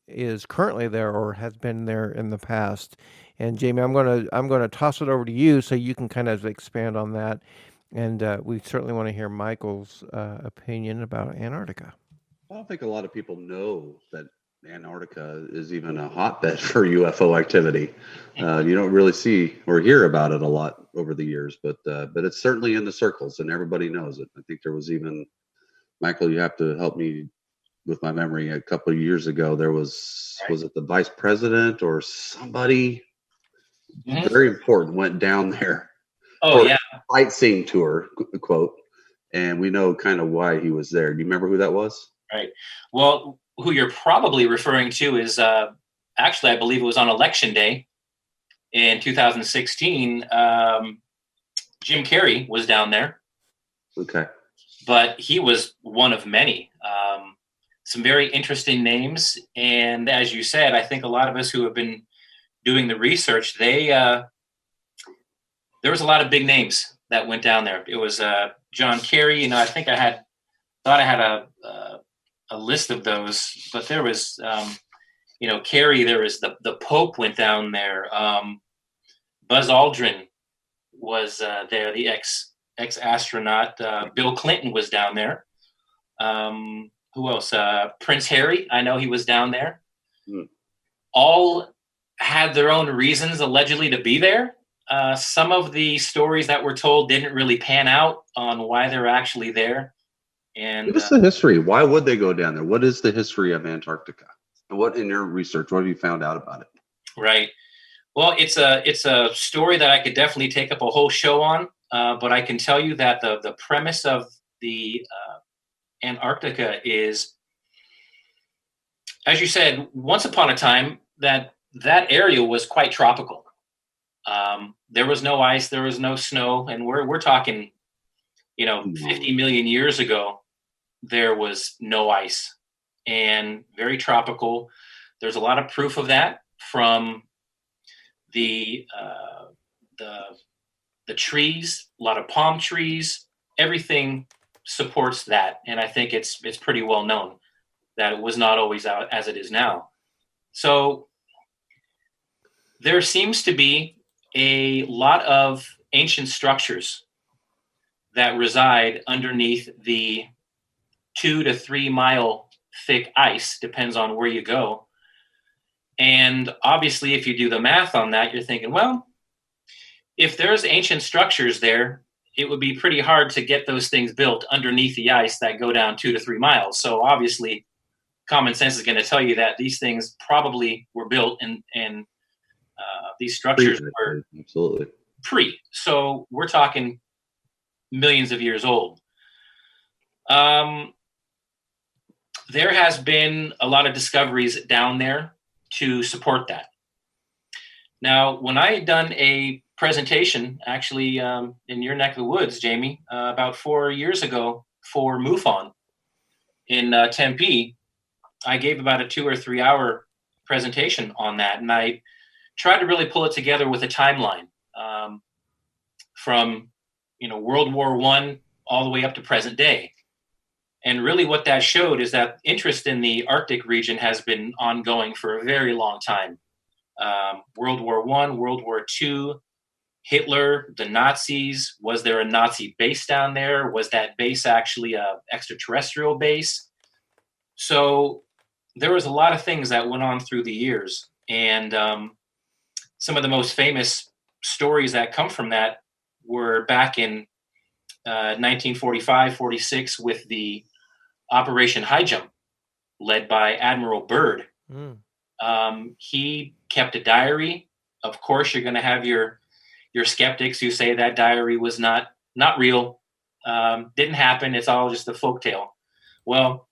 Speaker 1: is currently there or has been there in the past. And Jamie, I'm gonna toss it over to you so you can kind of expand on that. And we certainly want to hear Michael's opinion about Antarctica.
Speaker 2: I don't think a lot of people know that Antarctica is even a hotbed for UFO activity. You don't really see or hear about it a lot over the years, but it's certainly in the circles and everybody knows it. I think there was even, Michael, you have to help me with my memory. A couple of years ago, there was it the vice president or somebody very important went down there?
Speaker 3: Oh yeah,
Speaker 2: sightseeing tour, quote, and we know kind of why he was there. Do you remember who that was?
Speaker 3: right. Well, who you're probably referring to is actually, I believe it was on Election Day in 2016. Jim Carrey was down there.
Speaker 2: Okay.
Speaker 3: But he was one of many. Some very interesting names, and as you said, I think a lot of us who have been doing the research, there was a lot of big names that went down there. It was John Kerry. I think I had thought I had a list of those, but there was, Kerry, there was the Pope went down there. Buzz Aldrin was there, the ex astronaut. Bill Clinton was down there. Who else? Prince Harry, I know he was down there.
Speaker 2: Hmm.
Speaker 3: All had their own reasons allegedly to be there. Some of the stories that were told didn't really pan out on why they're actually there. And
Speaker 2: What is the history? Why would they go down there? What is the history of Antarctica? And what in your research, what have you found out about it?
Speaker 3: right. Well, it's a story that I could definitely take up a whole show on. But I can tell you that the premise of the Antarctica is, as you said, once upon a time that area was quite tropical. There was no ice, there was no snow, and we're talking, 50 million years ago, there was no ice and very tropical. There's a lot of proof of that from the trees, a lot of palm trees, everything supports that, and I think it's pretty well known that it was not always out as it is now. So there seems to be a lot of ancient structures that reside underneath the 2 to 3 mile thick ice, depends on where you go. And obviously, if you do the math on that, you're thinking, well, if there's ancient structures there, it would be pretty hard to get those things built underneath the ice that go down 2 to 3 miles. So obviously, common sense is going to tell you that these things probably were built and these structures were
Speaker 2: absolutely
Speaker 3: pre. So we're talking millions of years old. There has been a lot of discoveries down there to support that. Now, when I had done a presentation, actually in your neck of the woods, Jamie, about 4 years ago for MUFON in Tempe, I gave about a 2 or 3 hour presentation on that, and I tried to really pull it together with a timeline from World War I all the way up to present day. And really what that showed is that interest in the Arctic region has been ongoing for a very long time. World War I, World War II, Hitler, the Nazis. Was there a Nazi base down there? Was that base actually a extraterrestrial base? So there was a lot of things that went on through the years. And some of the most famous stories that come from that were back in 1945, 46 with the Operation High Jump, led by Admiral Byrd. He kept a diary. Of course, you're going to have your skeptics who say that diary was not real, didn't happen. It's all just a folktale. Well,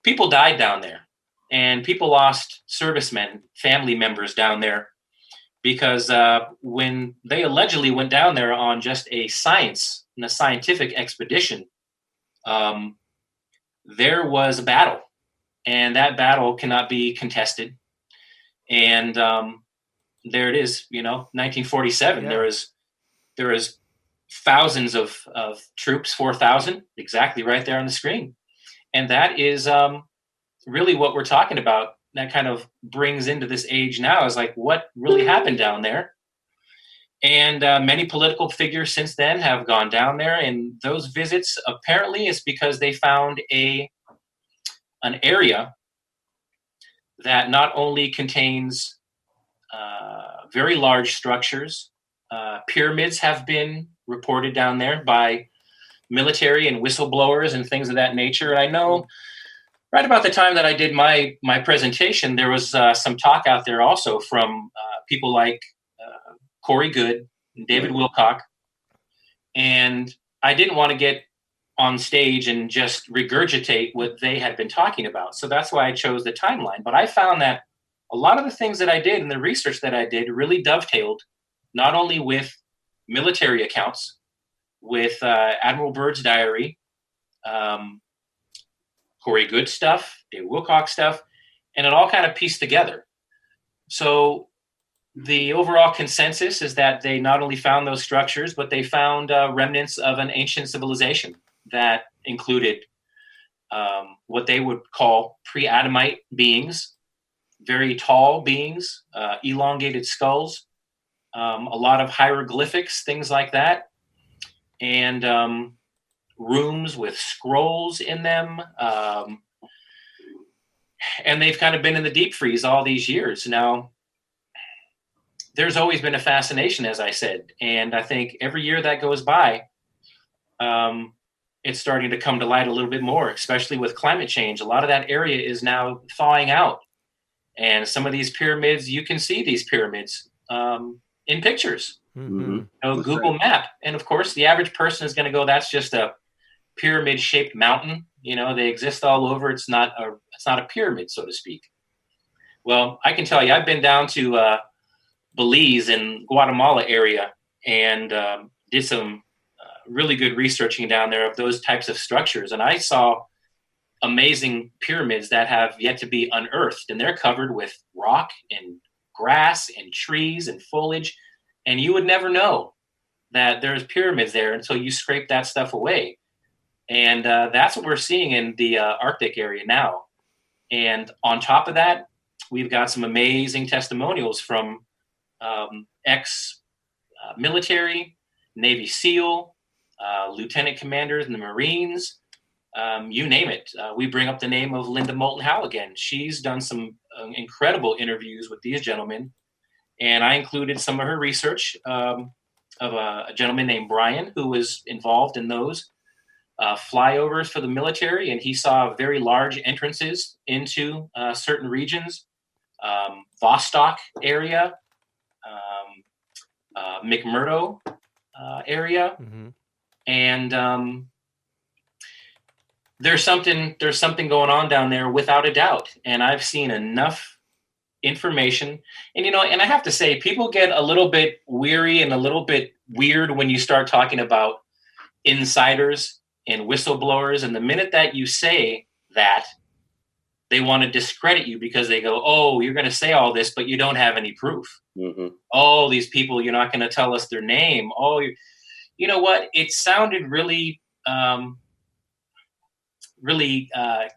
Speaker 3: people died down there, and people lost servicemen, family members down there, because when they allegedly went down there on just a scientific expedition, there was a battle, and that battle cannot be contested. And there it is, 1947.
Speaker 1: Yeah.
Speaker 3: There is thousands of troops, 4,000, exactly right there on the screen. And that is really what we're talking about. That kind of brings into this age now is like what really happened down there. And many political figures since then have gone down there, and those visits apparently is because they found an area that not only contains very large structures. Pyramids have been reported down there by military and whistleblowers and things of that nature. And I know right about the time that I did my presentation, there was some talk out there also from people like Corey Goode and David Wilcock. And I didn't want to get on stage and just regurgitate what they had been talking about. So that's why I chose the timeline. But I found that a lot of the things that I did and the research that I did really dovetailed not only with military accounts, with Admiral Byrd's diary, Corey Goode stuff, David Wilcock stuff, and it all kind of pieced together. So the overall consensus is that they not only found those structures, but they found remnants of an ancient civilization that included what they would call pre-Adamite beings, very tall beings, elongated skulls, a lot of hieroglyphics, things like that, and rooms with scrolls in them. And they've kind of been in the deep freeze all these years. Now, there's always been a fascination, as I said, and I think every year that goes by, it's starting to come to light a little bit more, especially with climate change. A lot of that area is now thawing out. And some of these pyramids, you can see these pyramids in pictures. Google Map. And of course, the average person is going to go, that's just a pyramid-shaped mountain. They exist all over. It's not a pyramid, so to speak. Well, I can tell you, I've been down to Belize and Guatemala area and did some really good researching down there of those types of structures. And I saw amazing pyramids that have yet to be unearthed, and they're covered with rock and grass and trees and foliage. And you would never know that there's pyramids there until you scrape that stuff away. And that's what we're seeing in the Arctic area now. And on top of that, we've got some amazing testimonials from ex-military, Navy SEAL, lieutenant commanders in the Marines, you name it. We bring up the name of Linda Moulton Howe again. She's done some incredible interviews with these gentlemen. And I included some of her research of a gentleman named Brian, who was involved in those flyovers for the military. And he saw very large entrances into certain regions, Vostok area, McMurdo area. And there's something going on down there without a doubt. And I've seen enough information. And, and I have to say, people get a little bit weary and a little bit weird when you start talking about insiders and whistleblowers. And the minute that you say that, they want to discredit you because they go, oh, you're going to say all this, but you don't have any proof. Oh, these people, you're not going to tell us their name. Oh, you know what? It sounded really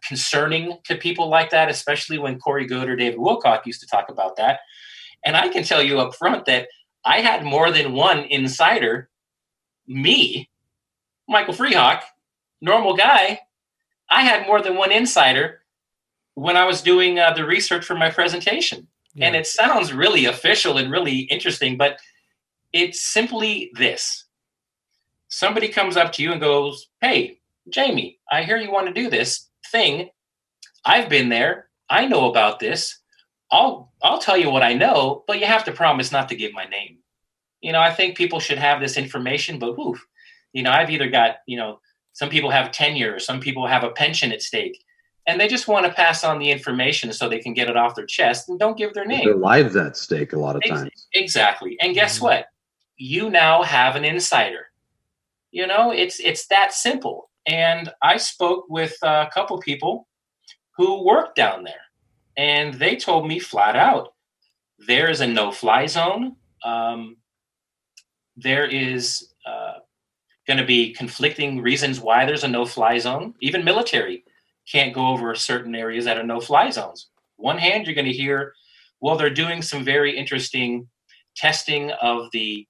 Speaker 3: concerning to people like that, especially when Corey Goode or David Wilcock used to talk about that. And I can tell you up front that I had more than one insider. Me, Michael Freehawk, normal guy, I had more than one insider when I was doing the research for my presentation. And it sounds really official and really interesting, but it's simply this. Somebody comes up to you and goes, hey, Jamie, I hear you want to do this thing. I've been there. I know about this. I'll tell you what I know, but you have to promise not to give my name. I think people should have this information, but I've either got, some people have tenure, some people have a pension at stake, and they just want to pass on the information so they can get it off their chest and don't give their name.
Speaker 2: Their lives at stake a lot of times.
Speaker 3: Exactly. And guess what? You now have an insider. It's that simple. And I spoke with a couple people who work down there, and they told me flat out, there is a no-fly zone. There is going to be conflicting reasons why there's a no-fly zone. Even military can't go over certain areas that are no-fly zones. One hand, you're going to hear, well, they're doing some very interesting testing of the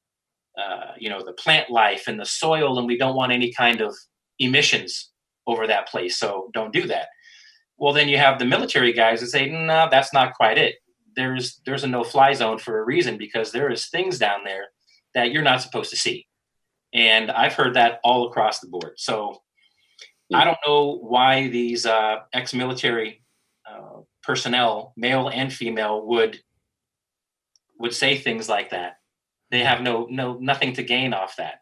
Speaker 3: plant life and the soil, and we don't want any kind of emissions over that place, so don't do that. Well, then you have the military guys that say, no, that's not quite it. There's a no-fly zone for a reason, because there is things down there that you're not supposed to see. And I've heard that all across the board. So I don't know why these ex-military personnel, male and female, would say things like that. They have nothing to gain off that.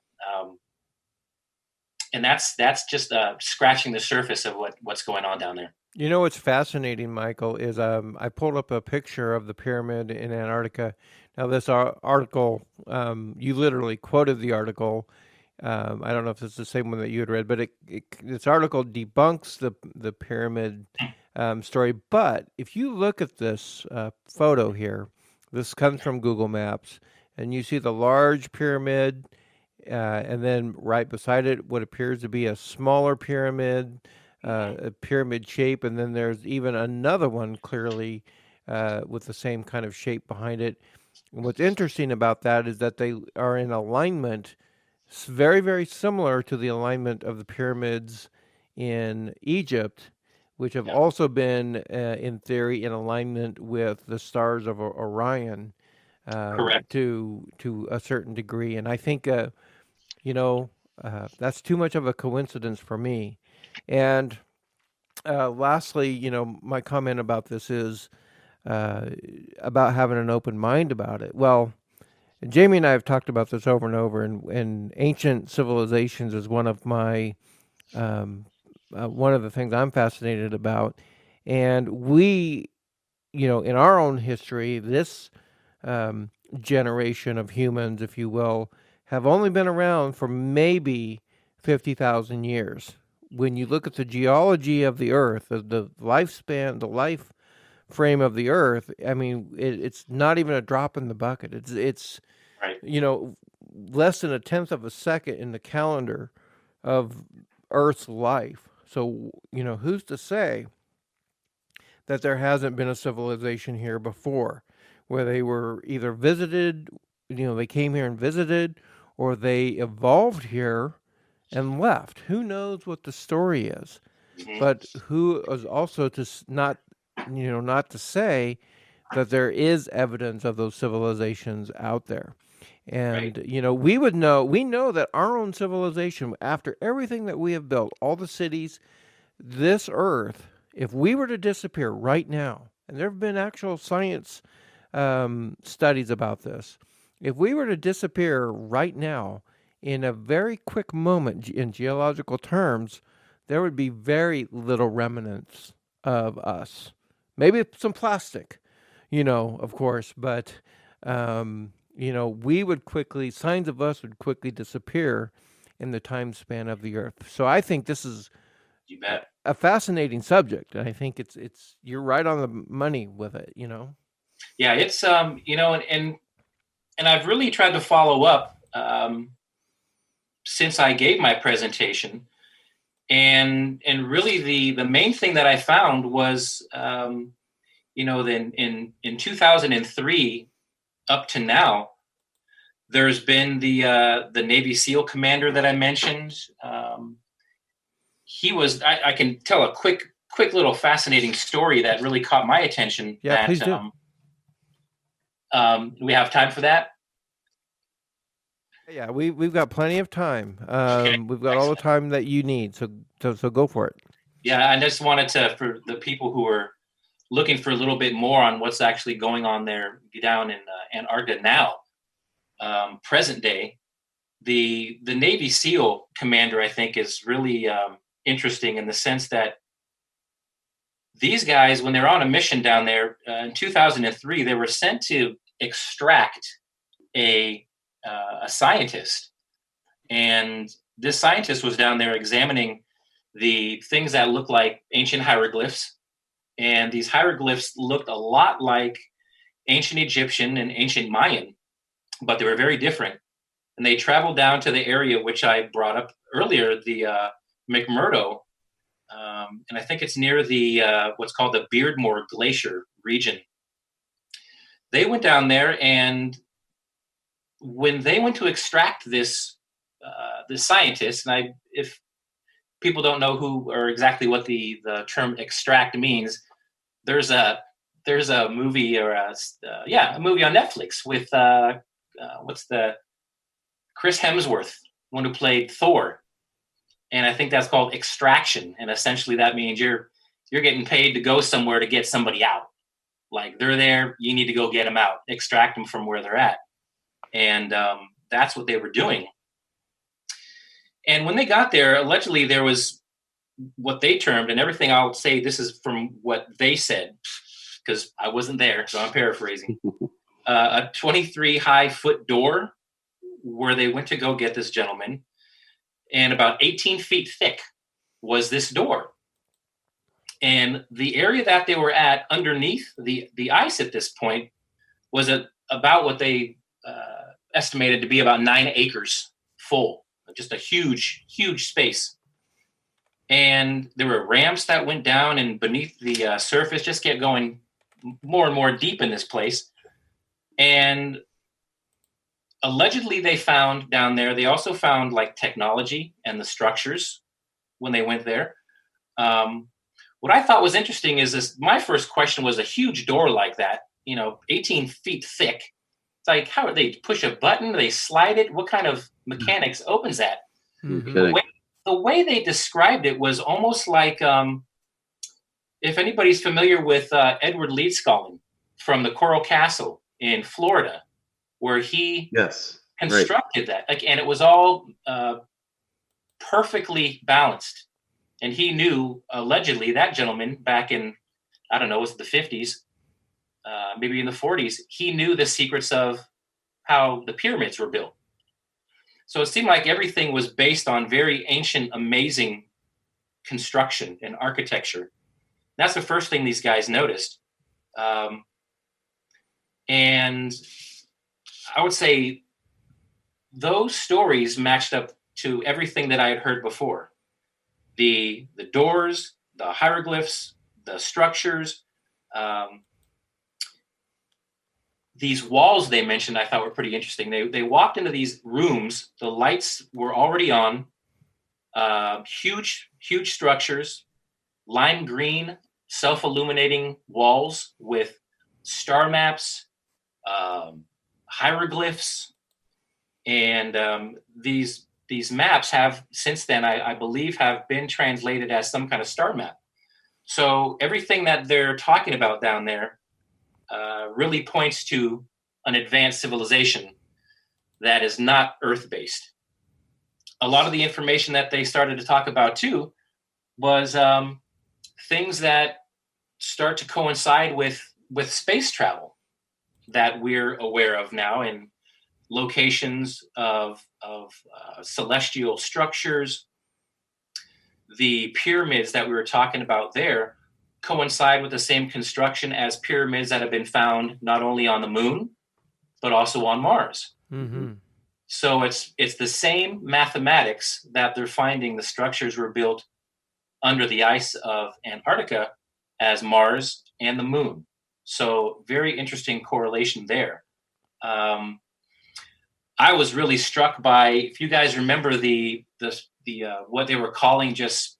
Speaker 3: And that's just scratching the surface of what's going on down there.
Speaker 1: What's fascinating, Michael, is I pulled up a picture of the pyramid in Antarctica. Now, this article, you literally quoted the article. I don't know if it's the same one that you had read, but this article debunks the pyramid story. But if you look at this photo here, this comes from Google Maps, and you see the large pyramid, and then right beside it, what appears to be a smaller pyramid, a pyramid shape, and then there's even another one clearly with the same kind of shape behind it. And what's interesting about that is that they are in alignment, very, very similar to the alignment of the pyramids in Egypt, which have
Speaker 3: Yeah.
Speaker 1: also been, in theory, in alignment with the stars of Orion
Speaker 3: Correct.
Speaker 1: to a certain degree. And I think, you know, that's too much of a coincidence for me. And lastly, my comment about this is about having an open mind about it. Well, Jamie and I have talked about this over and over, and ancient civilizations is one of my one of the things I'm fascinated about. And we, in our own history, this generation of humans, if you will, have only been around for maybe 50,000 years. When you look at the geology of the Earth, the lifespan, the life frame of the Earth, I mean, it's not even a drop in the bucket. It's
Speaker 3: Right.
Speaker 1: less than a tenth of a second in the calendar of Earth's life. So, who's to say that there hasn't been a civilization here before where they were either visited, they came here and visited, or they evolved here and left. Who knows what the story is?
Speaker 3: Mhm.
Speaker 1: But who is also not to say that there is evidence of those civilizations out there. And, we know that our own civilization, after everything that we have built, all the cities, this earth, if we were to disappear right now, and there have been actual science studies about this, if we were to disappear right now in a very quick moment in geological terms, there would be very little remnants of us. Maybe some plastic, of course, but we would quickly, signs of us would quickly disappear in the time span of the Earth. So I think this is
Speaker 3: You bet.
Speaker 1: a fascinating subject, and I think it's you're right on the money with it.
Speaker 3: Yeah, it's and I've really tried to follow up since I gave my presentation, and really the main thing that I found was then in 2003 up to now, there's been the Navy SEAL commander that I mentioned. He was I can tell a quick little fascinating story that really caught my attention.
Speaker 1: Yeah,
Speaker 3: that,
Speaker 1: please do.
Speaker 3: We have time for that?
Speaker 1: Yeah, we've got plenty of time.
Speaker 3: Okay,
Speaker 1: We've got all the time that you need, so go for it.
Speaker 3: Yeah, I just wanted to, for the people who are looking for a little bit more on what's actually going on there down in Antarctica now, present day, the Navy SEAL commander, I think, is really interesting in the sense that these guys, when they're on a mission down there in 2003, they were sent to extract a scientist, and this scientist was down there examining the things that look like ancient hieroglyphs, and these hieroglyphs looked a lot like ancient Egyptian and ancient Mayan, but they were very different. And they traveled down to the area which I brought up earlier, the McMurdo, and I think it's near the what's called the Beardmore Glacier region. They went down there, and when they went to extract this scientist, and if people don't know who or exactly what the term extract means, there's a movie or a movie on Netflix with what's the Chris Hemsworth, one who played Thor, and I think that's called Extraction. And essentially, that means you're getting paid to go somewhere to get somebody out. Like, they're there, you need to go get them out, extract them from where they're at, and that's what they were doing. And when they got there, allegedly there was what they termed, and everything I'll say, this is from what they said, because I wasn't there, so I'm paraphrasing, a 23 high foot door where they went to go get this gentleman, and about 18 feet thick was this door. And the area that they were at underneath the ice at this point was about what they estimated to be about 9 acres full, just a huge, huge space. And there were ramps that went down and beneath the surface, just kept going more and more deep in this place. And allegedly they found down there, they also found like technology and the structures when they went there. What I thought was interesting is this, my first question was a huge door like that, 18 feet thick. It's like, how are they push a button? They slide it? What kind of mechanics opens that?
Speaker 2: Kidding.
Speaker 3: The way they described it was almost like, if anybody's familiar with Edward Leedskalnin from the Coral Castle in Florida, where he
Speaker 2: Yes.
Speaker 3: constructed that, and it was all perfectly balanced. And he knew, allegedly, that gentleman back in, I don't know, was it the 50s, maybe in the 40s, he knew the secrets of how the pyramids were built. So it seemed like everything was based on very ancient, amazing construction and architecture. That's the first thing these guys noticed. And I would say those stories matched up to everything that I had heard before. The doors, the hieroglyphs, the structures, these walls they mentioned I thought were pretty interesting. They walked into these rooms, the lights were already on, huge structures, lime green, self-illuminating walls with star maps, hieroglyphs, and these maps have since then, I believe, have been translated as some kind of star map. So everything that they're talking about down there really points to an advanced civilization that is not Earth-based. A lot of the information that they started to talk about too was things that start to coincide with space travel that we're aware of now, and locations of celestial structures. The pyramids that we were talking about there coincide with the same construction as pyramids that have been found not only on the moon, but also on Mars.
Speaker 1: Mm-hmm.
Speaker 3: So it's the same mathematics that they're finding the structures were built under the ice of Antarctica as Mars and the moon. So very interesting correlation there. I was really struck by, if you guys remember the what they were calling just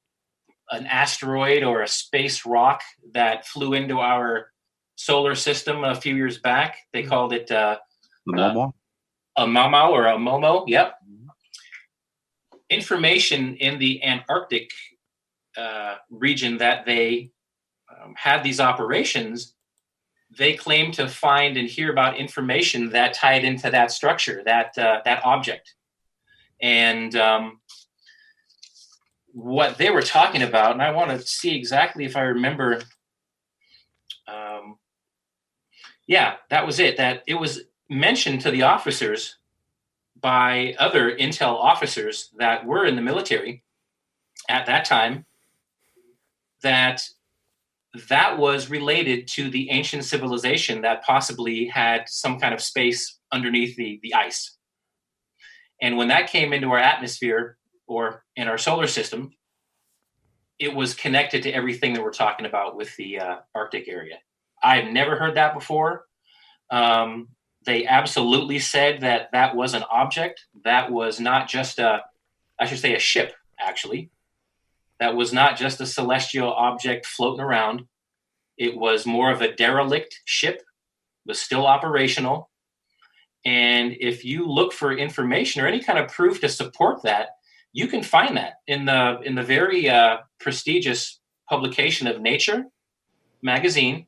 Speaker 3: an asteroid or a space rock that flew into our solar system a few years back. They called it
Speaker 2: The Momo?
Speaker 3: a Mamo or a Momo. Yep. Information in the Antarctic region that they had these operations, they claim to find and hear about information that tied into that structure, that object. And what they were talking about, and I want to see exactly if I remember. Yeah, that was it. That it was mentioned to the officers by other intel officers that were in the military at that time, that was related to the ancient civilization that possibly had some kind of space underneath the ice. And when that came into our atmosphere or in our solar system, it was connected to everything that we're talking about with the Arctic area. I've never heard that before. They absolutely said that was an object. That was not just a ship, actually. That was not just a celestial object floating around. It was more of a derelict ship, was still operational. And if you look for information or any kind of proof to support that, you can find that in the very prestigious publication of Nature magazine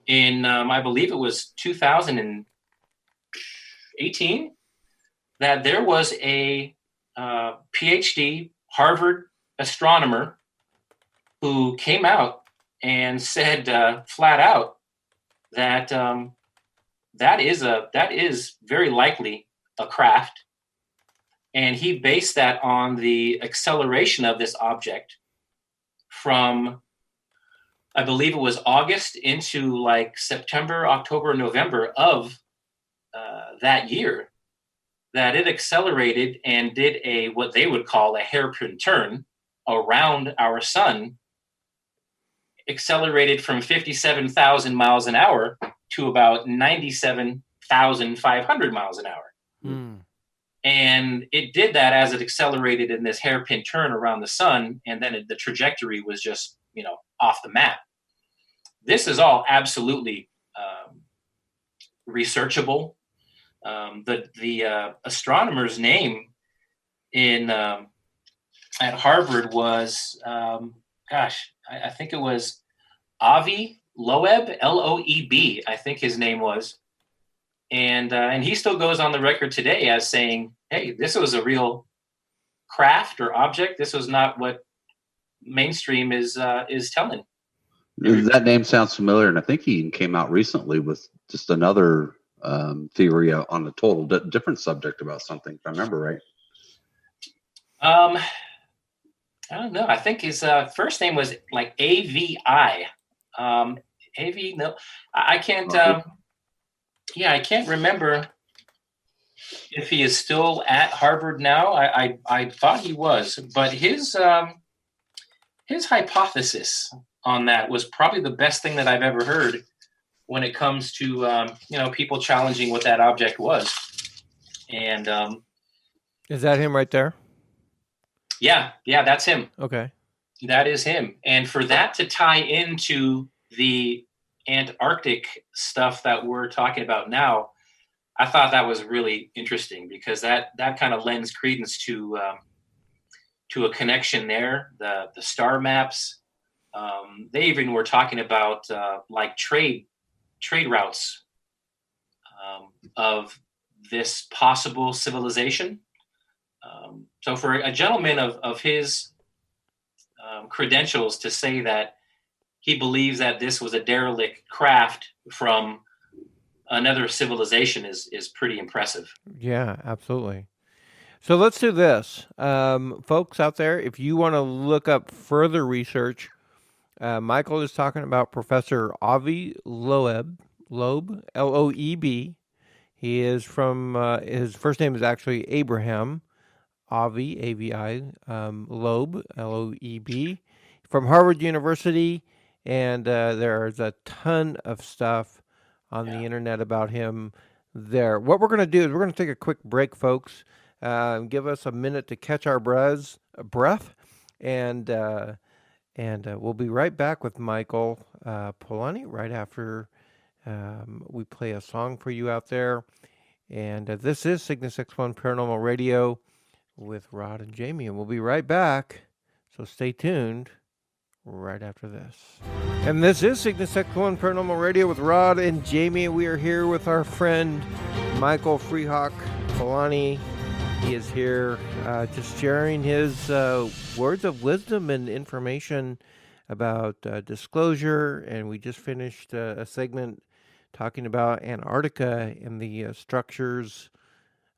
Speaker 3: in, I believe it was 2018, that there was a PhD Harvard astronomer who came out and said flat out that that is very likely a craft, and he based that on the acceleration of this object from, I believe it was August into like September, October, November of that year, that it accelerated and did what they would call a hairpin turn around our sun accelerated from 57,000 miles an hour to about 97,500 miles an hour.
Speaker 1: Hmm.
Speaker 3: And it did that as it accelerated in this hairpin turn around the sun, and then the trajectory was just, off the map. This is all absolutely researchable. The astronomer's name at Harvard was, I think it was Avi Loeb, Loeb, I think his name was. And he still goes on the record today as saying, hey, this was a real craft or object. This was not what mainstream is telling.
Speaker 2: That name sounds familiar, and I think he came out recently with just another theory on a total different subject about something, if I remember right.
Speaker 3: I don't know. I think his first name was like AVI. AV, no, I can't. I can't remember if he is still at Harvard now. I thought he was, but his hypothesis on that was probably the best thing that I've ever heard when it comes to people challenging what that object was. And
Speaker 1: Is that him right there?
Speaker 3: yeah, that's him.
Speaker 1: Okay.
Speaker 3: That is him. And for that to tie into the Antarctic stuff that we're talking about now, I thought that was really interesting, because that kind of lends credence to a connection there. The star maps, they even were talking about like trade routes of this possible civilization. So for a gentleman of his credentials to say that he believes that this was a derelict craft from another civilization is pretty impressive.
Speaker 1: Yeah, absolutely. So let's do this. Folks out there, if you want to look up further research, Michael is talking about Professor Avi Loeb, Loeb. He is from, his first name is actually Abraham, Avi, A-V-I, Loeb, Loeb, from Harvard University. And there's a ton of stuff on the internet about him there. What we're going to do is we're going to take a quick break, folks. Give us a minute to catch our breath, and we'll be right back with Michael Polani right after we play a song for you out there. And this is Cygnus X1 Paranormal Radio with Rod and Jamie, and we'll be right back. So stay tuned right after this. And this is Cygnus X1 Paranormal Radio with Rod and Jamie. We are here with our friend Michael Freehawk Polani. He is here just sharing his words of wisdom and information about disclosure. And we just finished a segment talking about Antarctica and the structures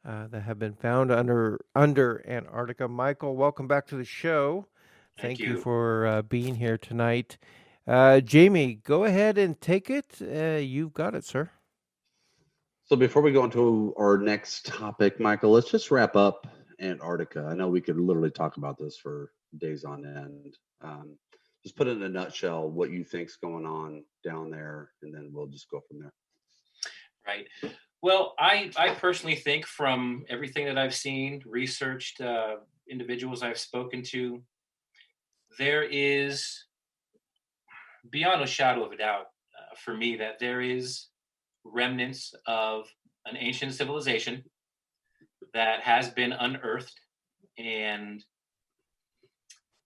Speaker 1: that have been found under Antarctica. Michael, welcome back to the show. Thank you for being here tonight. Jamie, go ahead and take it. You've got it, sir.
Speaker 2: So before we go into our next topic, Michael, let's just wrap up Antarctica. I know we could literally talk about this for days on end. Just put it in a nutshell what you think's going on down there, and then we'll just go from there.
Speaker 3: Right. Well, I personally think, from everything that I've seen, researched, individuals I've spoken to, there is, beyond a shadow of a doubt, for me, that there is remnants of an ancient civilization that has been unearthed, and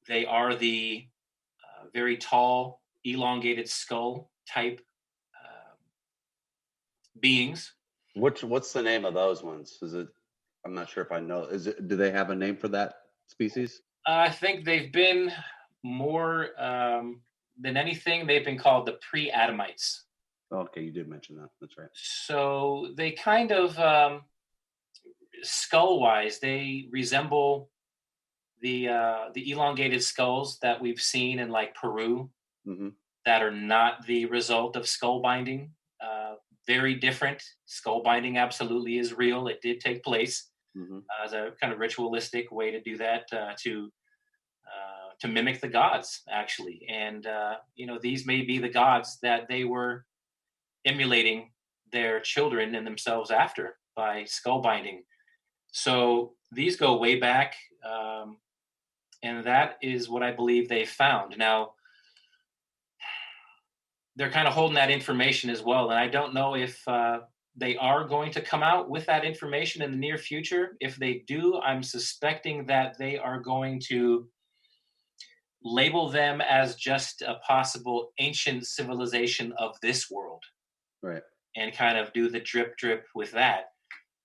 Speaker 3: they are the very tall, elongated skull type beings.
Speaker 2: What's the name of those ones? Is it? I'm not sure if I know. Is it? Do they have a name for that species?
Speaker 3: I think they've been more than anything. They've been called the pre-Adamites.
Speaker 2: Okay, you did mention that. That's right.
Speaker 3: So they kind of, skull-wise, they resemble the elongated skulls that we've seen in like Peru, that are not the result of skull binding. Very different. Skull binding absolutely is real. It did take place as a kind of ritualistic way to do that, to to mimic the gods, actually. And these may be the gods that they were emulating their children and themselves after by skull binding. So these go way back, and that is what I believe they found. Now, they're kind of holding that information as well, and I don't know if they are going to come out with that information in the near future. If they do, I'm suspecting that they are going to label them as just a possible ancient civilization of this world,
Speaker 2: Right.
Speaker 3: and kind of do the drip drip with that,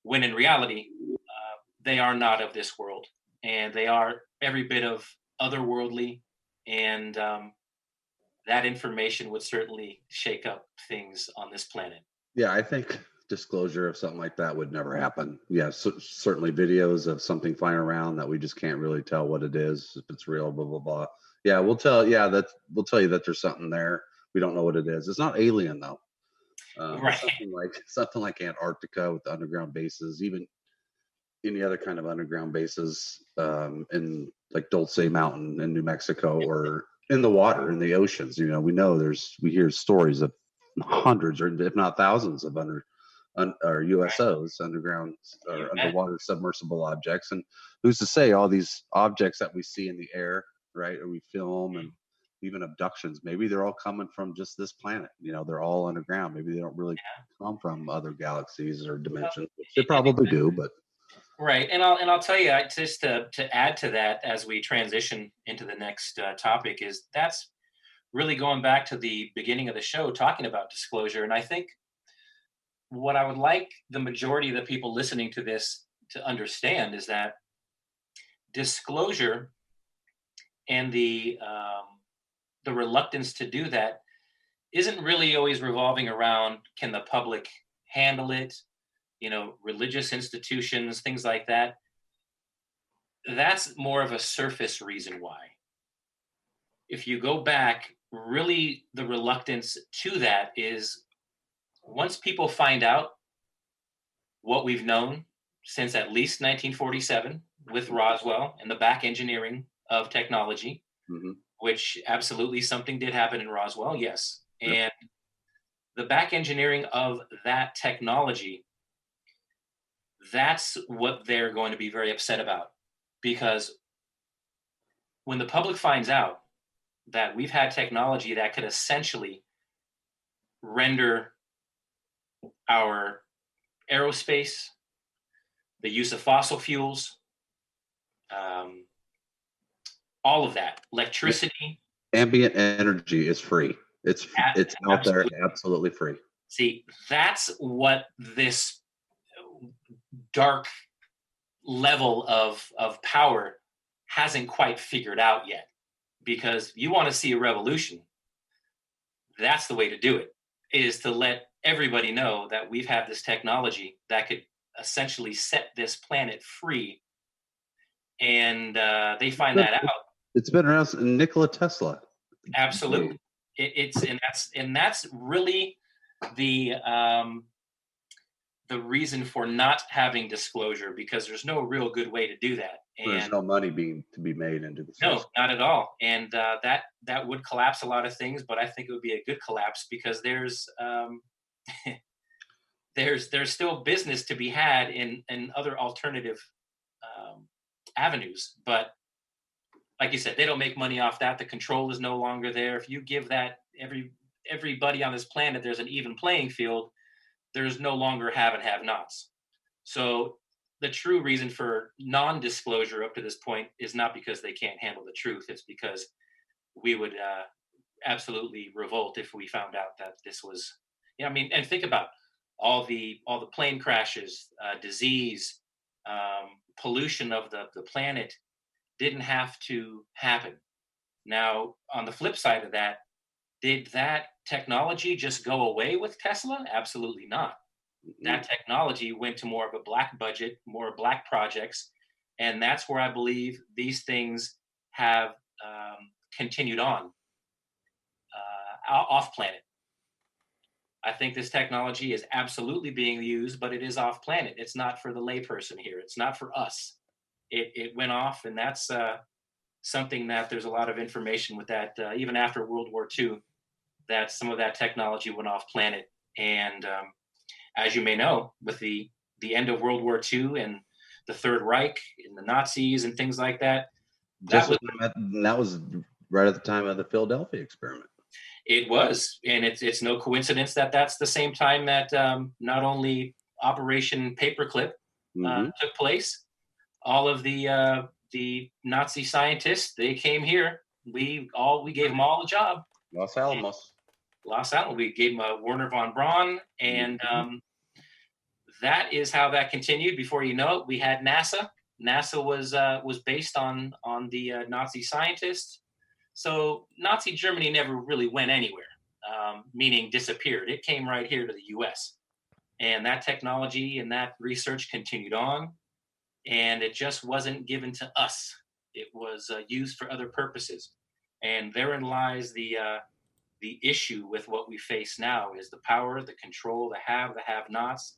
Speaker 3: when in reality they are not of this world, and they are every bit of otherworldly, and that information would certainly shake up things on this planet.
Speaker 2: Yeah, I think disclosure of something like that would never happen. Yeah, certainly videos of something flying around that we just can't really tell what it is, if it's real, blah blah blah. Yeah, we'll tell. Yeah, we'll tell you that there's something there. We don't know what it is. It's not alien though.
Speaker 3: Right.
Speaker 2: Something like Antarctica with the underground bases, even any other kind of underground bases in like Dulce Mountain in New Mexico, or in the water, in the oceans. We we hear stories of hundreds or if not thousands of or USOs, underground or underwater submersible objects. And who's to say all these objects that we see in the air, right, or we film, and even abductions, maybe they're all coming from just this planet. They're all underground. Maybe they don't really come from other galaxies or dimensions, which they probably do, but
Speaker 3: Right, and I'll tell you, just to add to that as we transition into the next topic, is that's really going back to the beginning of the show, talking about disclosure. And I think what I would like the majority of the people listening to this to understand is that disclosure and the reluctance to do that isn't really always revolving around, can the public handle it? Religious institutions, things like that. That's more of a surface reason why. If you go back, really the reluctance to that is, once people find out what we've known since at least 1947 with Roswell and the back engineering of technology, which absolutely something did happen in Roswell, yes. And the back engineering of that technology, that's what they're going to be very upset about. Because when the public finds out that we've had technology that could essentially render our aerospace, the use of fossil fuels, all of that, electricity,
Speaker 2: ambient energy is free. It's out there, absolutely free.
Speaker 3: See, that's what this dark level of power hasn't quite figured out yet. Because you want to see a revolution, that's the way to do it, is to let everybody know that we've had this technology that could essentially set this planet free. And they find that out.
Speaker 2: It's been around since Nikola Tesla.
Speaker 3: Absolutely. That's really the reason for not having disclosure, because there's no real good way to do that. And
Speaker 2: there's no money to be made into the system.
Speaker 3: No, not at all. And that would collapse a lot of things, but I think it would be a good collapse, because there's still business to be had in other alternative avenues. But like you said, they don't make money off that. The control is no longer there. If you give that everybody on this planet, there's an even playing field, there's no longer have and have-nots. So the true reason for non-disclosure up to this point is not because they can't handle the truth. It's because we would absolutely revolt if we found out that this was, and think about all the plane crashes, disease, pollution of the planet didn't have to happen. Now, on the flip side of that, did that technology just go away with Tesla? Absolutely not. That technology went to more of a black budget, more black projects, and that's where I believe these things have continued on off planet. I think this technology is absolutely being used, but it is off planet. It's not for the layperson here. It's not for us. It went off, and that's something that there's a lot of information with that, even after World War II, that some of that technology went off planet. And as you may know, with the end of World War II and the Third Reich and the Nazis and things like that,
Speaker 2: that was right at the time of the Philadelphia experiment.
Speaker 3: It was, and it's no coincidence that that's the same time that not only Operation Paperclip took place. All of the Nazi scientists, they came here. We gave them all a job.
Speaker 2: Los Alamos.
Speaker 3: We gave them Werner von Braun, and that is how that continued. Before you know it, we had NASA. NASA was based on the Nazi scientists. So Nazi Germany never really went anywhere, meaning disappeared. It came right here to the U.S. And that technology and that research continued on, and it just wasn't given to us. It was used for other purposes. And therein lies the issue with what we face now is the power, the control, the have-nots,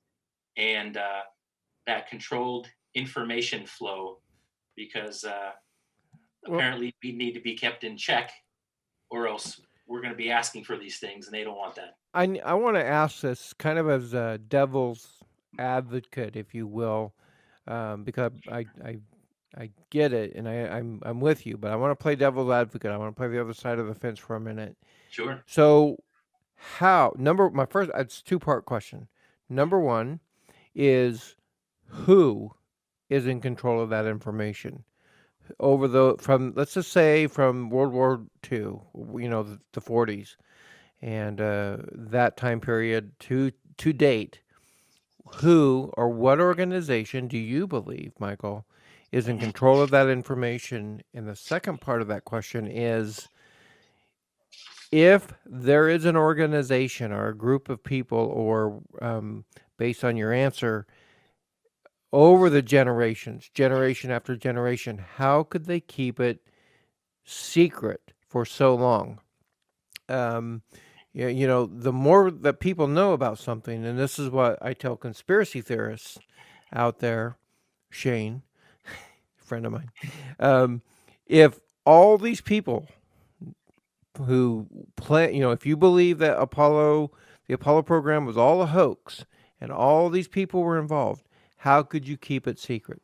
Speaker 3: and that controlled information flow, because apparently we need to be kept in check, or else we're going to be asking for these things, and they don't want that.
Speaker 1: I want to ask this kind of as a devil's advocate, if you will, because I get it, and I'm with you, but I want to play devil's advocate. I want to play the other side of the fence for a minute.
Speaker 3: Sure.
Speaker 1: So, it's a two-part question. Number one is, who is in control of that information? Let's just say from World War II, the 40s, and that time period to date, who or what organization do you believe, Michael, is in control of that information? And the second part of that question is, if there is an organization or a group of people, or based on your answer, over the generations, generation after generation, how could they keep it secret for so long? The more that people know about something, and this is what I tell conspiracy theorists out there, Shane, friend of mine, if all these people who if you believe that the Apollo program was all a hoax and all these people were involved, how could you keep it secret?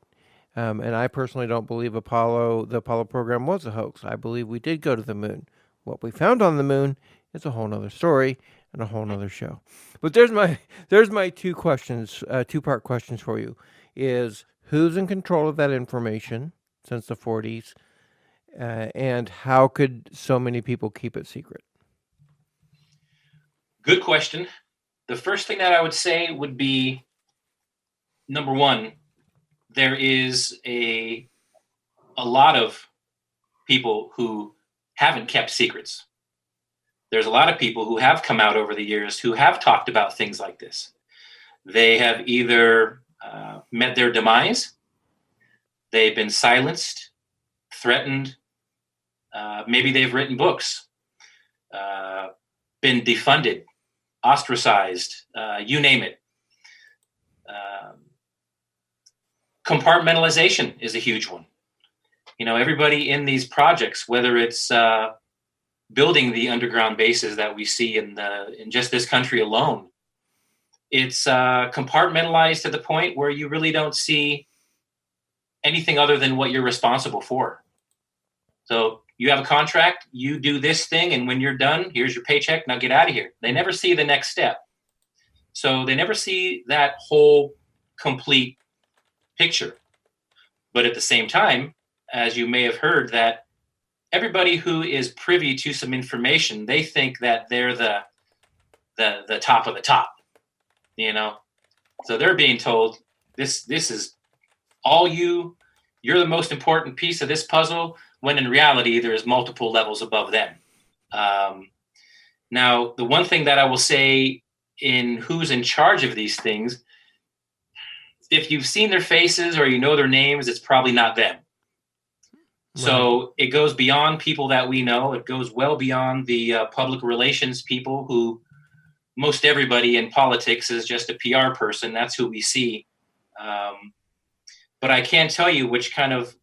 Speaker 1: And I personally don't believe the Apollo program was a hoax. I believe we did go to the moon. What we found on the moon is a whole nother story and a whole nother show. But there's my two part questions for you: is who's in control of that information since the 40s, and how could so many people keep it secret?
Speaker 3: Good question. The first thing that I would say would be, number one, there is a lot of people who haven't kept secrets. There's a lot of people who have come out over the years who have talked about things like this. They have either met their demise, they've been silenced, threatened, maybe they've written books, been defunded, ostracized, you name it. Compartmentalization is a huge one. Everybody in these projects, whether it's building the underground bases that we see in just this country alone, it's compartmentalized to the point where you really don't see anything other than what you're responsible for. So you have a contract, you do this thing, and when you're done, here's your paycheck, now get out of here. They never see the next step. So they never see that whole complete picture. But at the same time, as you may have heard, that everybody who is privy to some information, they think that they're the top of the top, So they're being told this is all you're the most important piece of this puzzle, when in reality there's multiple levels above them. Now, the one thing that I will say in who's in charge of these things, if you've seen their faces or you know their names, it's probably not them. Right. So it goes beyond people that we know. It goes well beyond the public relations people who most everybody in politics is just a PR person. That's who we see. But I can't tell you which kind of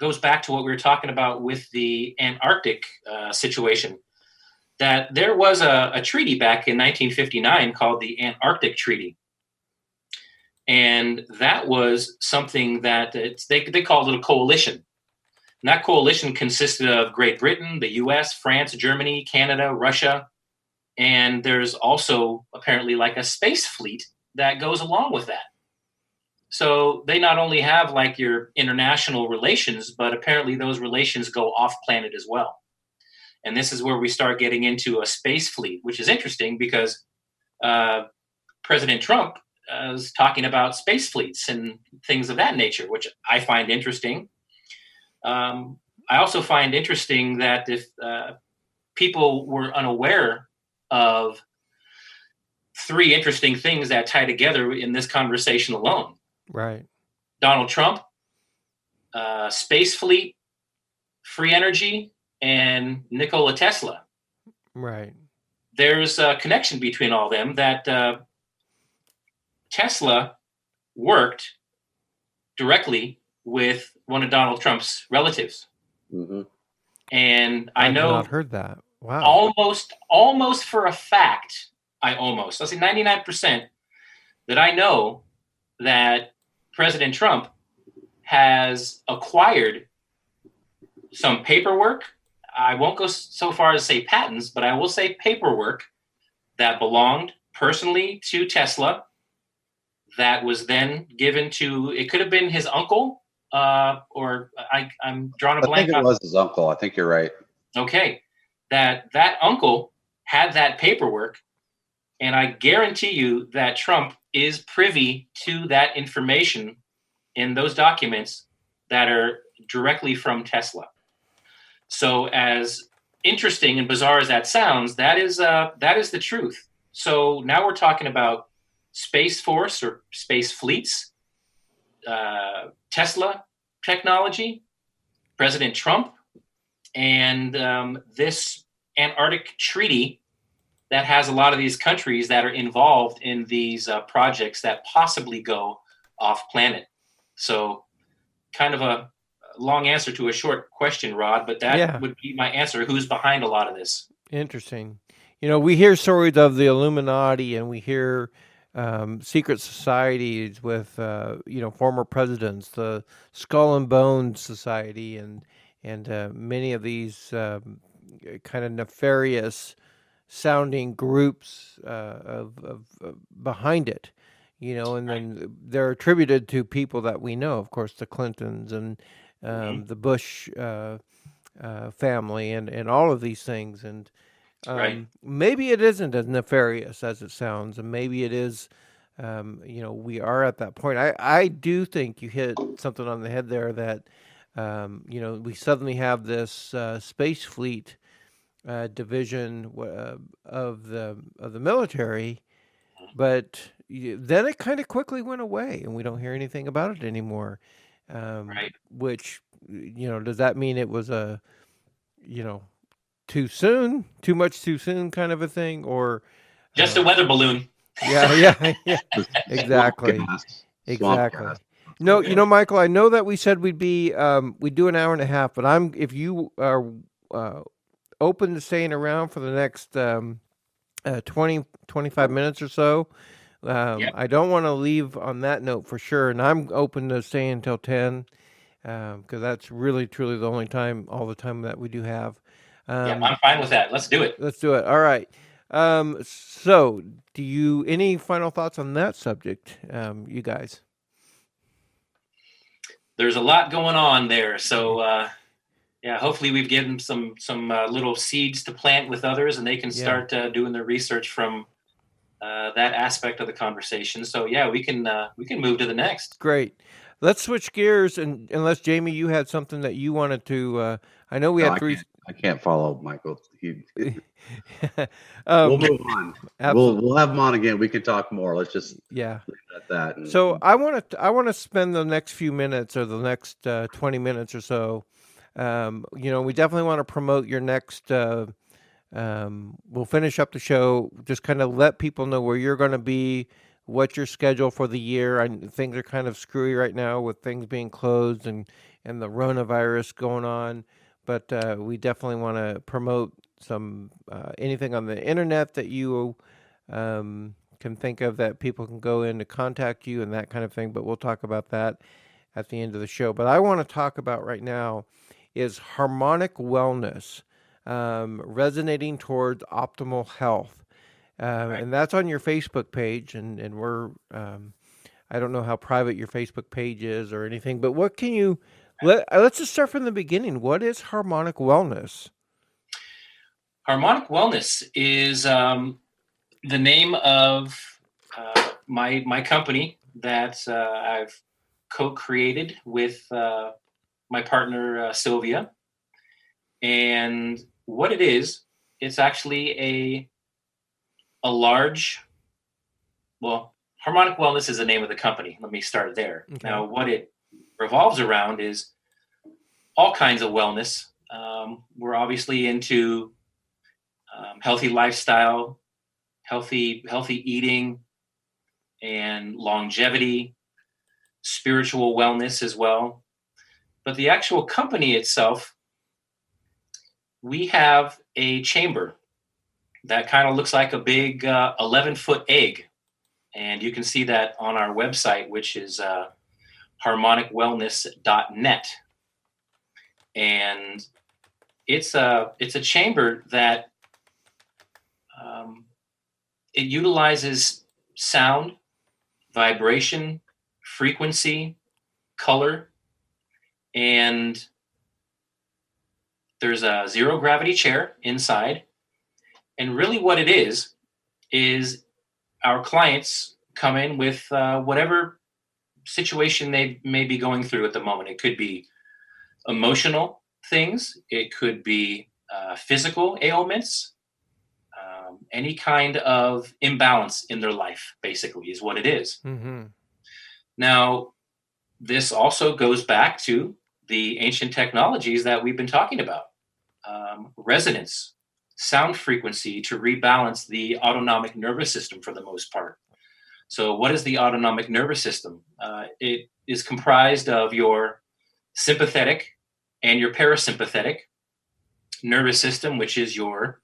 Speaker 3: goes back to what we were talking about with the Antarctic situation. That there was a treaty back in 1959 called the Antarctic Treaty. And that was something that they called it a coalition. And that coalition consisted of Great Britain, the US, France, Germany, Canada, Russia. And there's also apparently like a space fleet that goes along with that. So they not only have like your international relations, but apparently those relations go off planet as well. And this is where we start getting into a space fleet, which is interesting because President Trump is talking about space fleets and things of that nature, which I find interesting. I also find interesting that if people were unaware of three interesting things that tie together in this conversation alone.
Speaker 1: Right.
Speaker 3: Donald Trump, space fleet, free energy, and Nikola Tesla.
Speaker 1: Right.
Speaker 3: There's a connection between all them that Tesla worked directly with one of Donald Trump's relatives.
Speaker 2: Mm-hmm.
Speaker 3: And I
Speaker 1: I've
Speaker 3: know
Speaker 1: not heard that. Wow.
Speaker 3: almost for a fact, I'll say 99% that I know that President Trump has acquired some paperwork. I won't go so far as say patents, but I will say paperwork that belonged personally to Tesla that was then given to, it could have been his uncle, or I'm drawing a blank.
Speaker 2: I think it was his uncle. I think you're right.
Speaker 3: Okay. That uncle had that paperwork, and I guarantee you that Trump is privy to that information in those documents that are directly from Tesla. So as interesting and bizarre as that sounds, that is the truth. So now we're talking about Space Force or space fleets, Tesla technology, President Trump, and this Antarctic Treaty that has a lot of these countries that are involved in these projects that possibly go off planet. So kind of a long answer to a short question, Rod, but that would be my answer. Who's behind a lot of this?
Speaker 1: Interesting. We hear stories of the Illuminati, and we hear secret societies with, former presidents, the Skull and Bones Society, and many of these kind of nefarious sounding groups of behind it, and then they're attributed to people that we know, of course, the Clintons and the Bush family and all of these things. And maybe it isn't as nefarious as it sounds, and maybe it is. We are at that point. I do think you hit something on the head there that we suddenly have this space fleet division of the military, but then it kind of quickly went away, and we don't hear anything about it anymore. Which does that mean it was a too soon, too much too soon kind of a thing, or
Speaker 3: just a weather balloon?
Speaker 1: Yeah, exactly. No, Michael, I know that we said we'd do an hour and a half, but if you are open to staying around for the next 20, 25 minutes or so, I don't want to leave on that note for sure, and I'm open to staying until 10, because that's really, truly the only time, all the time that we do have.
Speaker 3: I'm fine with that. Let's do it.
Speaker 1: Let's do it. All right. So any final thoughts on that subject, you guys?
Speaker 3: There's a lot going on there. So, hopefully we've given some little seeds to plant with others, and they can start doing their research from that aspect of the conversation. So we can move to the next.
Speaker 1: Great. Let's switch gears, and unless Jamie, you had something that you wanted to. I know we had three.
Speaker 2: I can't follow Michael.
Speaker 1: We'll
Speaker 2: move on. We'll have him on again. We can talk more. Let's just leave it at that.
Speaker 1: So I want to spend the next few minutes or the next 20 minutes or so. We definitely want to promote your next. We'll finish up the show. Just kind of let people know where you're going to be, what's your schedule for the year. Things are kind of screwy right now with things being closed and and the coronavirus going on. But we definitely want to promote some anything on the internet that you can think of that people can go in to contact you and that kind of thing. But we'll talk about that at the end of the show. But I want to talk about right now is Harmonic Wellness, resonating towards optimal health.
Speaker 3: Right.
Speaker 1: And that's on your Facebook page. And we're, I don't know how private your Facebook page is or anything, but what can you, let's just start from the beginning. What is Harmonic Wellness?
Speaker 3: Harmonic Wellness is the name of my company that I've co-created with my partner Sylvia. And what it is, it's actually a large, well, Harmonic Wellness is the name of the company. Let me start there.
Speaker 1: Okay.
Speaker 3: Now, what it revolves around is all kinds of wellness. We're obviously into healthy lifestyle, healthy eating, and longevity, spiritual wellness as well. But the actual company itself, we have a chamber that kind of looks like a big 11-foot egg. And you can see that on our website, which is harmonicwellness.net. And it's a chamber that it utilizes sound, vibration, frequency, color, and there's a zero gravity chair inside. And really what it is our clients come in with whatever situation they may be going through at the moment. It could be emotional things. It could be physical ailments, any kind of imbalance in their life, basically, is what it is.
Speaker 1: Mm-hmm.
Speaker 3: Now, this also goes back to the ancient technologies that we've been talking about. Resonance, sound frequency to rebalance the autonomic nervous system for the most part. So what is the autonomic nervous system? It is comprised of your sympathetic and your parasympathetic nervous system, which is your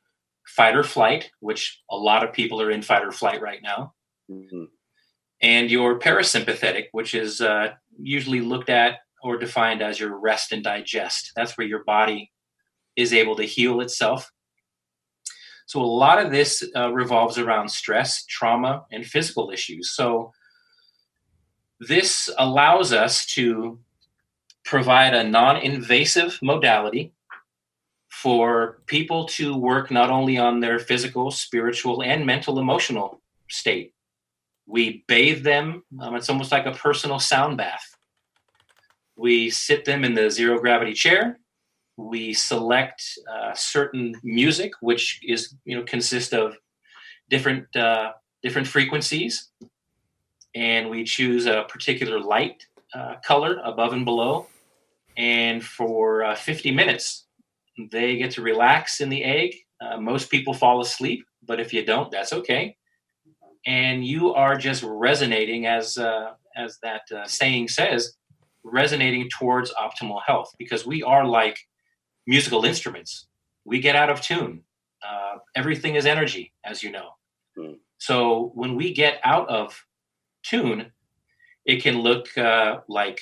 Speaker 3: fight or flight, which a lot of people are in fight or flight right now,
Speaker 2: Mm-hmm.
Speaker 3: and your parasympathetic, which is usually looked at or defined as your rest and digest. That's where your body is able to heal itself. So a lot of this revolves around stress, trauma, and physical issues. So this allows us to provide a non-invasive modality for people to work not only on their physical, spiritual, and mental, emotional state. We bathe them. It's almost like a personal sound bath. We sit them in the zero gravity chair. We select certain music, which is consists of different frequencies, and we choose a particular light color above and below. And for 50 minutes, they get to relax in the egg. Most people fall asleep, but if you don't, that's okay. And you are just resonating, as that saying says, resonating towards optimal health, because we are like musical instruments. We get out of tune. Everything is energy, as you know.
Speaker 2: Mm.
Speaker 3: So when we get out of tune, it can look like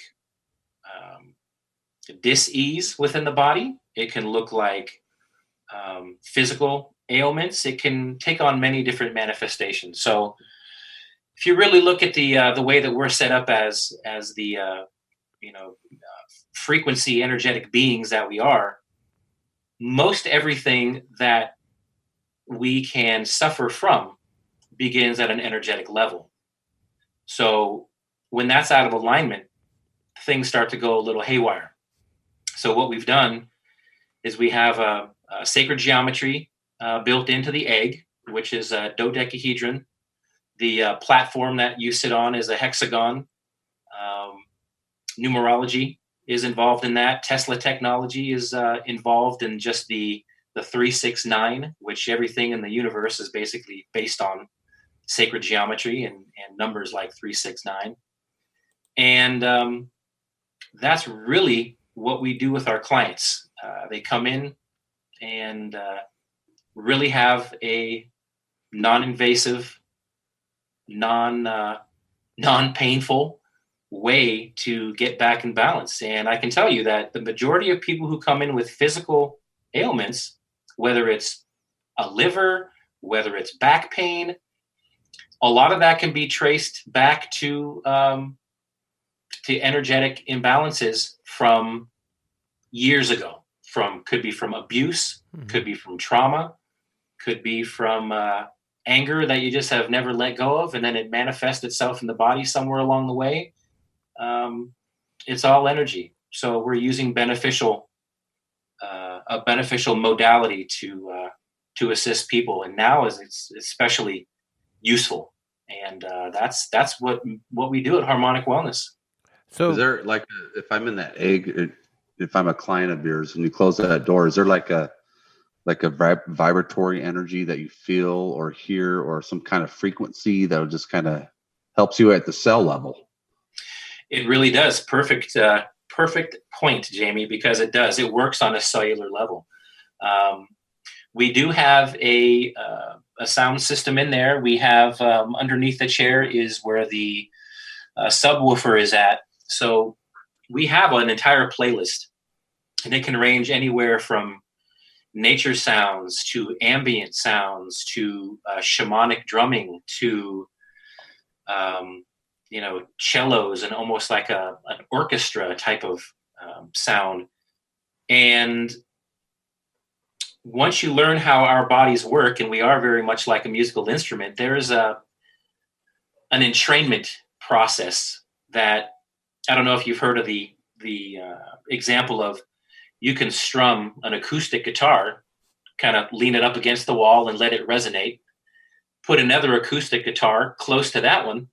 Speaker 3: dis-ease within the body. It can look like physical ailments. It can take on many different manifestations. So if you really look at the way that we're set up as the frequency energetic beings that we are, most everything that we can suffer from begins at an energetic level. So when that's out of alignment, things start to go a little haywire. So what we've done is we have a sacred geometry built into the egg, which is a dodecahedron. The platform that you sit on is a hexagon. Numerology is involved in that. Tesla technology is involved in just the 369, which everything in the universe is basically based on sacred geometry and numbers like 369. And that's really what we do with our clients. They come in and really have a non-invasive, non-painful way to get back in balance. And I can tell you that the majority of people who come in with physical ailments, whether it's a liver, whether it's back pain, a lot of that can be traced back to energetic imbalances from years ago. Could be from abuse, could be from trauma, could be from anger that you just have never let go of, and then it manifests itself in the body somewhere along the way. It's all energy. So we're using a beneficial modality to assist people, and now it's especially useful. And that's what we do at Harmonic Wellness.
Speaker 1: So
Speaker 2: Is there like, if I'm in that egg, if I'm a client of yours and you close that door, is there like a vibratory energy that you feel or hear, or some kind of frequency that just kind of helps you at the cell level?
Speaker 3: It really does. Perfect point, Jamie, because it does. It works on a cellular level. We do have a sound system in there. We have underneath the chair is where the subwoofer is at. So we have an entire playlist, and it can range anywhere from nature sounds to ambient sounds to shamanic drumming to cellos and almost like an orchestra type of sound. And once you learn how our bodies work, and we are very much like a musical instrument, there's an entrainment process that, I don't know if you've heard of the example of, you can strum an acoustic guitar, kind of lean it up against the wall and let it resonate, put another acoustic guitar close to that one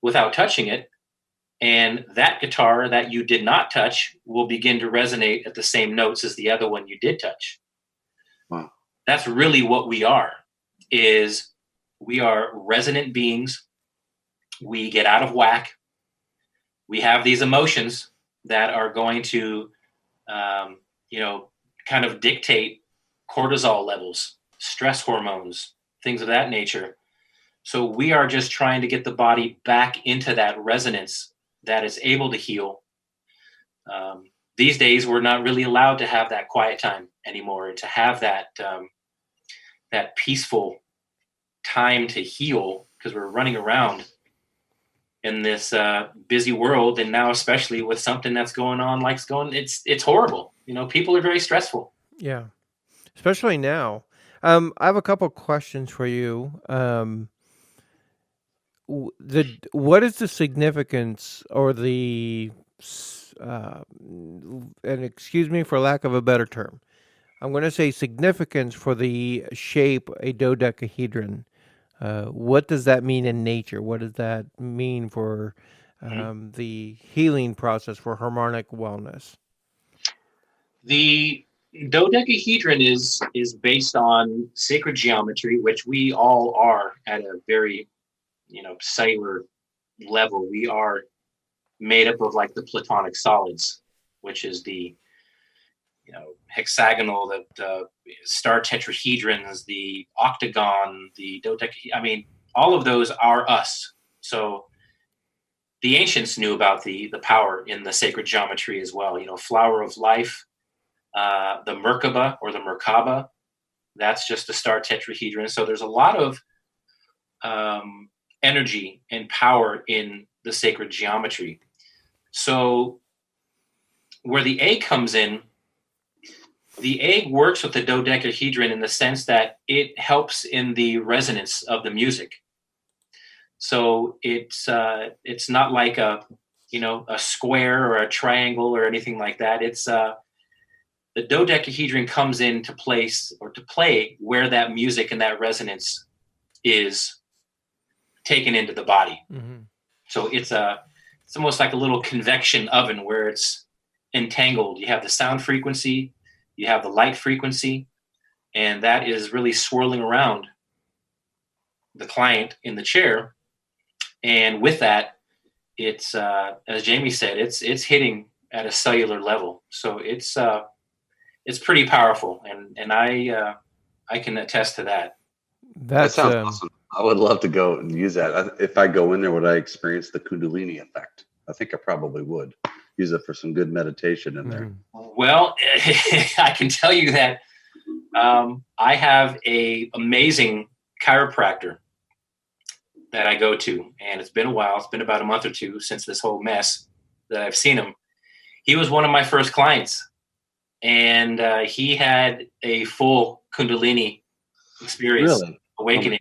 Speaker 3: without touching it, and that guitar that you did not touch will begin to resonate at the same notes as the other one you did touch.
Speaker 2: Wow.
Speaker 3: That's really what we are, is we are resonant beings. We get out of whack. We have these emotions that are going to, kind of dictate cortisol levels, stress hormones, things of that nature. So we are just trying to get the body back into that resonance that is able to heal. These days, we're not really allowed to have that quiet time anymore, and to have that peaceful time to heal, because we're running around in this busy world, and now especially with something that's going on, it's horrible. People are very stressful.
Speaker 1: yeah, especially now. I have a couple questions for you. What is the significance, or and excuse me for lack of a better term, I'm going to say significance for the shape a dodecahedron? What does that mean in nature? What does that mean for the healing process for harmonic wellness?
Speaker 3: The dodecahedron is based on sacred geometry, which we all are at a very cellular level. We are made up of like the platonic solids, which is the hexagonal, the star tetrahedrons, the octagon, the dodecahedron. All of those are us. So the ancients knew about the power in the sacred geometry as well. Flower of life, the Merkaba or the Merkaba, that's just a star tetrahedron. So there's a lot of energy and power in the sacred geometry. So where the egg comes in, the egg works with the dodecahedron in the sense that it helps in the resonance of the music. So it's not like a square or a triangle or anything like that. It's the dodecahedron comes into place, or to play, where that music and that resonance is taken into the body.
Speaker 1: Mm-hmm.
Speaker 3: So it's almost like a little convection oven where it's entangled. You have the sound frequency, you have the light frequency, and that is really swirling around the client in the chair. And with that, it's as Jamie said, it's hitting at a cellular level. So it's pretty powerful, and I can attest to that.
Speaker 2: That
Speaker 1: That's
Speaker 2: sounds awesome. I would love to go and use that. If I go in there, would I experience the Kundalini effect? I think I probably would use it for some good meditation in there.
Speaker 3: Well, I can tell you that I have a amazing chiropractor that I go to, and it's been a while. It's been about a month or two since this whole mess that I've seen him. He was one of my first clients, and he had a full Kundalini experience,
Speaker 2: Really?
Speaker 3: awakening.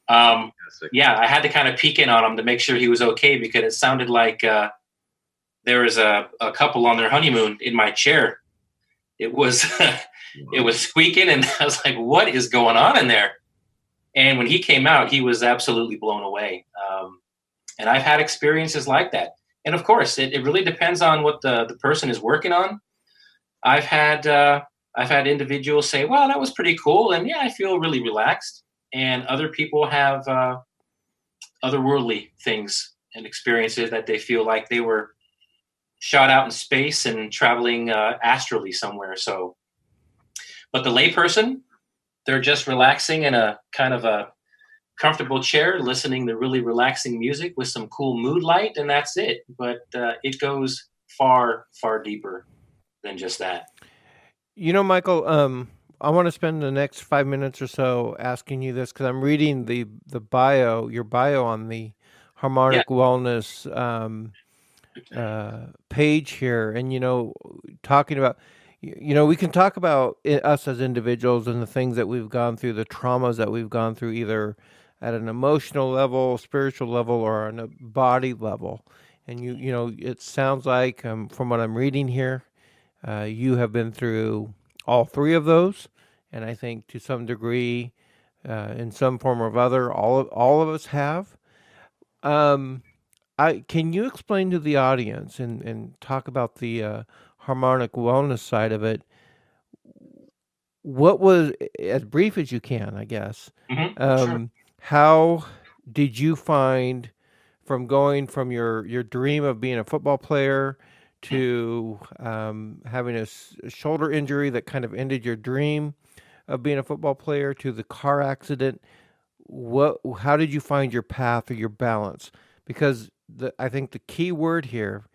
Speaker 2: Oh,
Speaker 3: Yeah, I had to kind of peek in on him to make sure he was okay, because it sounded like there was a couple on their honeymoon in my chair. It was it was squeaking, and I was like, "What is going on in there?" And when he came out, he was absolutely blown away. And I've had experiences like that. And of course, it really depends on what the person is working on. I've had individuals say, "Well, that was pretty cool," and yeah, I feel really relaxed. And other people have otherworldly things and experiences that they feel like they were shot out in space and traveling astrally somewhere. So, but the layperson, they're just relaxing in a kind of a comfortable chair, listening to really relaxing music with some cool mood light, and that's it. But it goes far, far deeper than just that.
Speaker 1: Michael, I want to spend the next 5 minutes or so asking you this, because I'm reading your bio on the Harmonic Wellness page here, and talking about, we can talk about us as individuals and the things that we've gone through, the traumas that we've gone through, either at an emotional level, spiritual level, or on a body level. And it sounds like, from what I'm reading here, you have been through all three of those, and I think to some degree, in some form or other, all of us have. Can you explain to the audience and talk about the harmonic wellness side of it? What was, as brief as you can, I guess.
Speaker 3: Sure.
Speaker 1: How did you find, from going from your dream of being a football player to having a shoulder injury that kind of ended your dream of being a football player, to the car accident? How did you find your path or your balance? Because I think the key word here,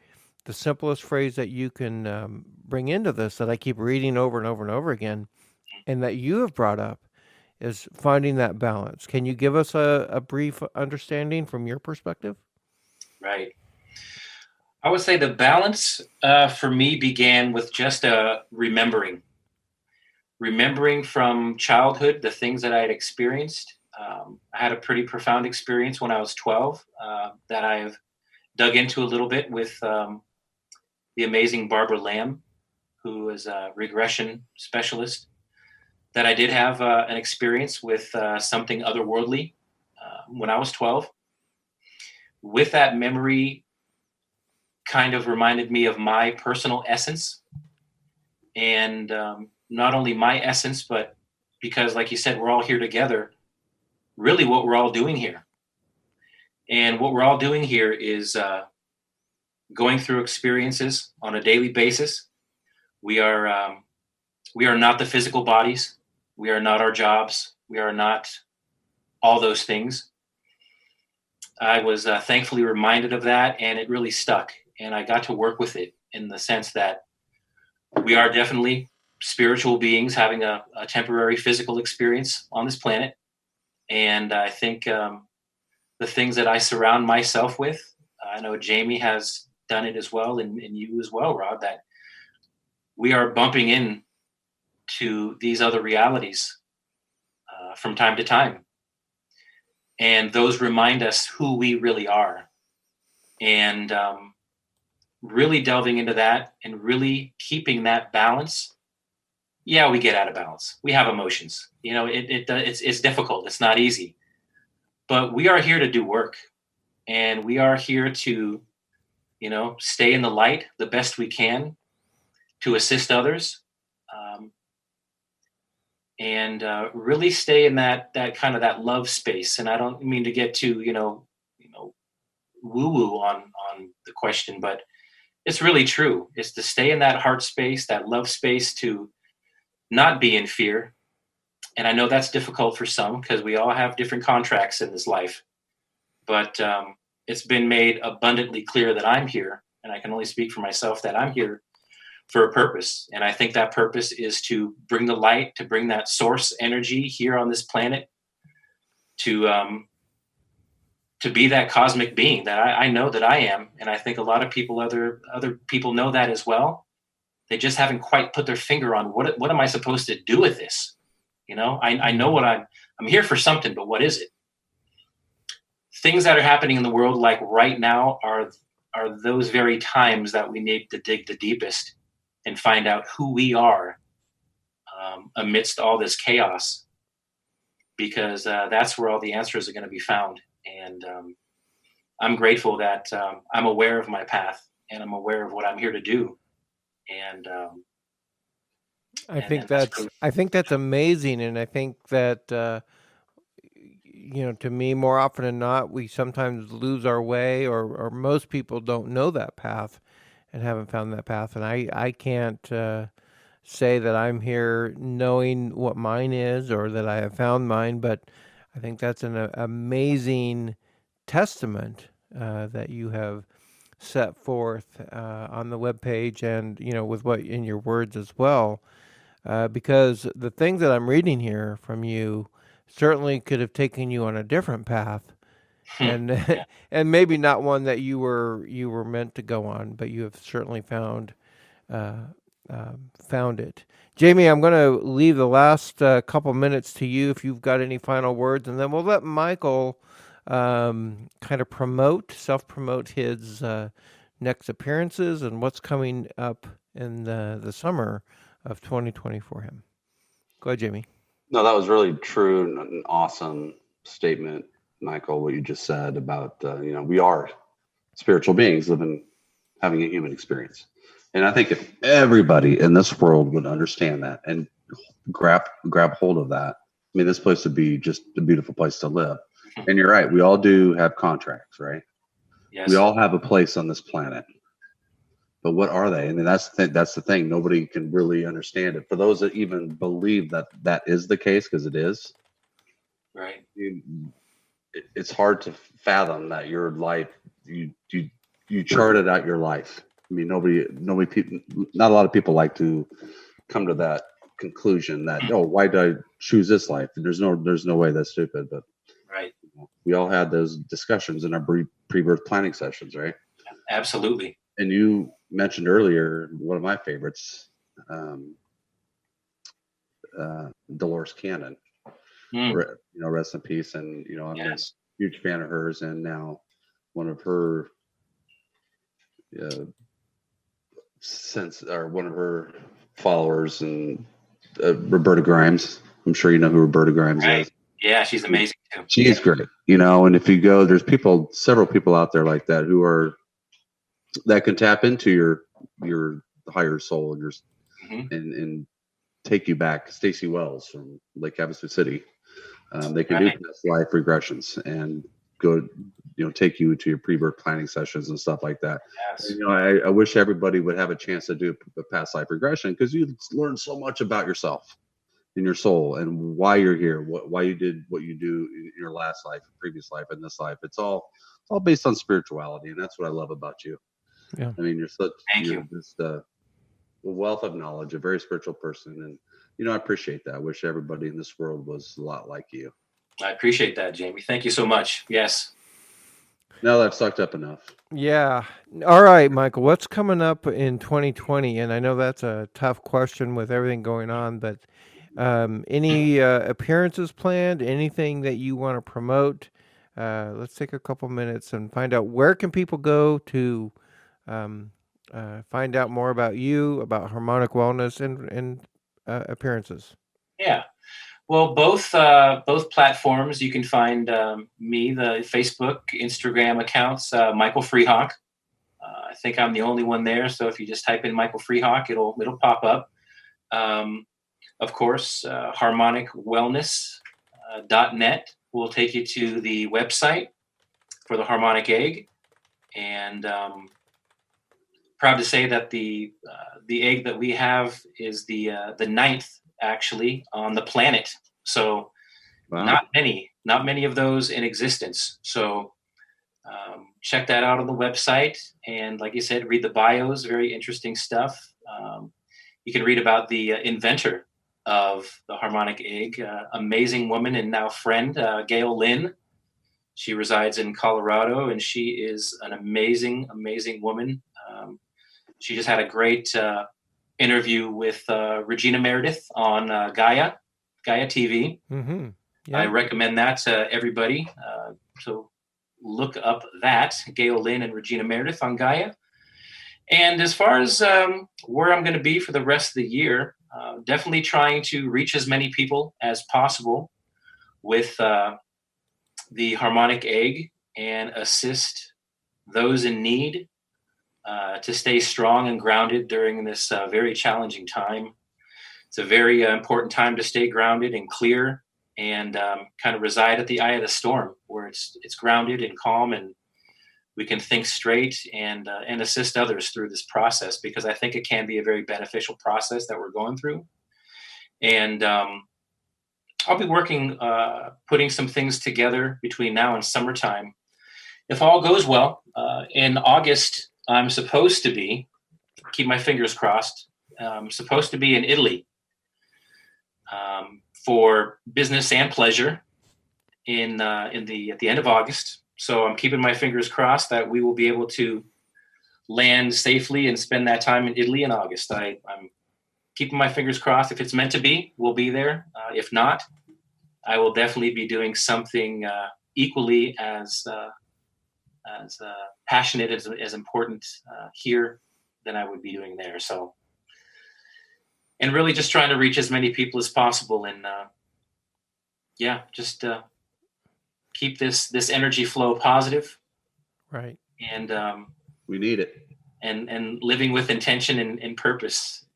Speaker 1: the simplest phrase that you can bring into this, that I keep reading over and over and over again, and that you have brought up, is finding that balance. Can you give us a brief understanding from your perspective?
Speaker 3: Right. I would say the balance for me began with just remembering from childhood the things that I had experienced. I had a pretty profound experience when I was 12 that I've dug into a little bit with the amazing Barbara Lamb, who is a regression specialist. That I did have an experience with something otherworldly when I was 12. With that memory, kind of reminded me of my personal essence, and not only my essence, but because, like you said, we're all here together. Really, what we're all doing here, and what we're all doing here is going through experiences on a daily basis. We are not the physical bodies. We are not our jobs. We are not all those things. I was thankfully reminded of that, and it really stuck. And I got to work with it in the sense that we are definitely spiritual beings having a temporary physical experience on this planet. And I think the things that I surround myself with, I know Jamie has done it as well, and you as well, Rod, that we are bumping in to these other realities from time to time. And those remind us who we really are. And really delving into that and really keeping that balance. Yeah, we get out of balance. We have emotions. It's difficult. It's not easy. But we are here to do work. And we are here to, stay in the light the best we can, to assist others. And really stay in that kind of that love space. And I don't mean to get too, woo-woo on the question, but it's really true. It's to stay in that heart space, that love space, to not be in fear. And I know that's difficult for some because we all have different contracts in this life. But it's been made abundantly clear that I'm here, and I can only speak for myself, that I'm here for a purpose. And I think that purpose is to bring the light, to bring that source energy here on this planet, to be that cosmic being that I know that I am. And I think a lot of people, other people know that as well. They just haven't quite put their finger on what am I supposed to do with this? You know, I know what I'm here for something, but what is it? Things that are happening in the world like right now are those very times that we need to dig the deepest and find out who we are amidst all this chaos, because that's where all the answers are going to be found. And I'm grateful that I'm aware of my path and I'm aware of what I'm here to do. And
Speaker 1: I think that's amazing, and I think that to me, more often than not, we sometimes lose our way, or most people don't know that path and haven't found that path. And I can't say that I'm here knowing what mine is or that I have found mine, but I think that's an amazing testament that you have set forth on the webpage, and with what in your words as well, because the things that I'm reading here from you certainly could have taken you on a different path, and
Speaker 3: yeah.
Speaker 1: and maybe not one that you were meant to go on, but you have certainly found it. Jamie, I'm going to leave the last couple minutes to you if you've got any final words, and then we'll let Michael kind of self-promote his next appearances and what's coming up in the summer of 2020 for him. Go ahead, Jamie.
Speaker 2: No, that was really true and an awesome statement, Michael, what you just said about, we are spiritual beings having a human experience. And I think if everybody in this world would understand that and grab hold of that, I mean, this place would be just a beautiful place to live. And you're right. We all do have contracts, right?
Speaker 3: Yes.
Speaker 2: We all have a place on this planet. But what are they? I mean, that's the thing. Nobody can really understand it. For those that even believe that is the case, because it is,
Speaker 3: right?
Speaker 2: It's hard to fathom that your life, you charted out your life. I mean, not a lot of people like to come to that conclusion that, why did I choose this life? And there's no way that's stupid. But
Speaker 3: right,
Speaker 2: we all had those discussions in our pre-birth planning sessions, right?
Speaker 3: Absolutely.
Speaker 2: And you mentioned earlier one of my favorites, Dolores Cannon. Rest in peace. And I'm a huge fan of hers, and now one of her one of her followers, and Roberta Grimes. I'm sure you know who Roberta Grimes is.
Speaker 3: Yeah, she's amazing too.
Speaker 2: She is great, and if you go, there's several people out there like that that can tap into your higher soul and and take you back. Stacey Wells from Lake Havasu City. They can do past life regressions and go, take you to your pre-birth planning sessions and stuff like that.
Speaker 3: Yes.
Speaker 2: And, I wish everybody would have a chance to do a past life regression, because you learn so much about yourself and your soul and why you're here, why you did what you do in your last life, previous life, and this life. It's all based on spirituality, and that's what I love about you.
Speaker 1: Yeah.
Speaker 2: I mean, you're just a wealth of knowledge, a very spiritual person, and I appreciate that. I wish everybody in this world was a lot like you.
Speaker 3: I appreciate that, Jamie. Thank you so much. Yes.
Speaker 2: Now that I've sucked up enough.
Speaker 1: Yeah. All right, Michael, what's coming up in 2020? And I know that's a tough question with everything going on, but any appearances planned, anything that you want to promote? Let's take a couple minutes and find out, where can people go to find out more about you, about Harmonic Wellness, and appearances?
Speaker 3: Yeah. Well, both platforms, you can find me, the Facebook, Instagram accounts, Michael Freehawk. I think I'm the only one there, so if you just type in Michael Freehawk, it'll pop up. Of course, Harmonic Wellness .net will take you to the website for the Harmonic Egg, and proud to say that the egg that we have is the ninth actually on the planet. So
Speaker 2: Wow.
Speaker 3: not many of those in existence. So check that out on the website. And like you said, read the bios, very interesting stuff. You can read about the inventor of the harmonic egg, amazing woman and now friend, Gail Lynn. She resides in Colorado, and she is an amazing, amazing woman. She just had a great interview with Regina Meredith on Gaia TV.
Speaker 1: Mm-hmm. Yeah.
Speaker 3: I recommend that to everybody. So look up that, Gail Lynn and Regina Meredith on Gaia. And as far as where I'm going to be for the rest of the year, definitely trying to reach as many people as possible with the harmonic egg and assist those in need to stay strong and grounded during this very challenging time. It's a very important time to stay grounded and clear and kind of reside at the eye of the storm, where it's grounded and calm, and we can think straight and assist others through this process, because I think it can be a very beneficial process that we're going through. And I'll be working, putting some things together between now and summertime. If all goes well, in August, I'm supposed to be, keep my fingers crossed, supposed to be in Italy for business and pleasure at the end of August. So I'm keeping my fingers crossed that we will be able to land safely and spend that time in Italy in August. I'm keeping my fingers crossed. If it's meant to be, we'll be there. If not, I will definitely be doing something equally as passionate, as important here than I would be doing there. So, and really just trying to reach as many people as possible, and just keep this energy flow positive.
Speaker 1: Right.
Speaker 3: And
Speaker 2: We need it.
Speaker 3: And living with intention and purpose.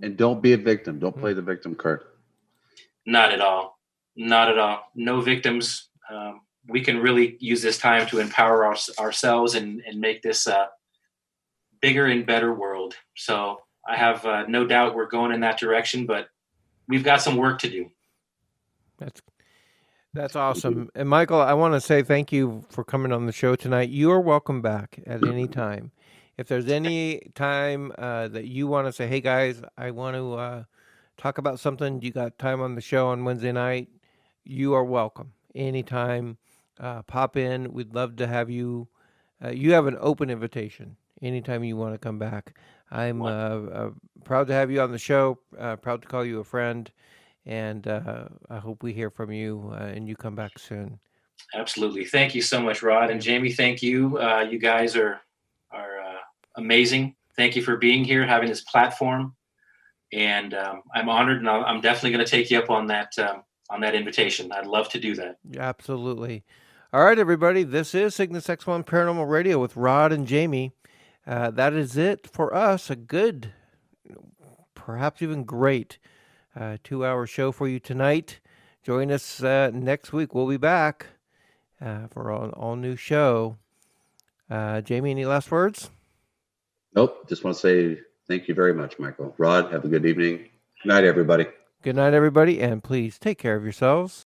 Speaker 2: And don't be a victim. Don't play the victim card.
Speaker 3: Not at all. Not at all. No victims. We can really use this time to empower ourselves and make this a bigger and better world. So I have no doubt we're going in that direction, but we've got some work to do.
Speaker 1: That's awesome. And Michael, I want to say thank you for coming on the show tonight. You are welcome back at any time. If there's any time that you want to say, hey guys, I want to talk about something, you got time on the show on Wednesday night, you are welcome. Anytime, pop in. We'd love to have you. You have an open invitation anytime you want to come back. I'm proud to have you on the show, proud to call you a friend. And I hope we hear from you and you come back soon.
Speaker 3: Absolutely. Thank you so much, Rod. And Jamie, thank you. You guys are amazing. Thank you for being here, having this platform. And I'm honored, and I'm definitely going to take you up on that invitation. I'd love to do that.
Speaker 1: Absolutely. All right, everybody. This is Cygnus X1 Paranormal Radio with Rod and Jamie. That is it for us. A good, perhaps even great 2-hour show for you tonight. Join us next week. We'll be back for an all-new show. Jamie, any last words?
Speaker 2: Nope. Just want to say thank you very much, Michael. Rod, have a good evening. Good night, everybody.
Speaker 1: Good night, everybody, and please take care of yourselves.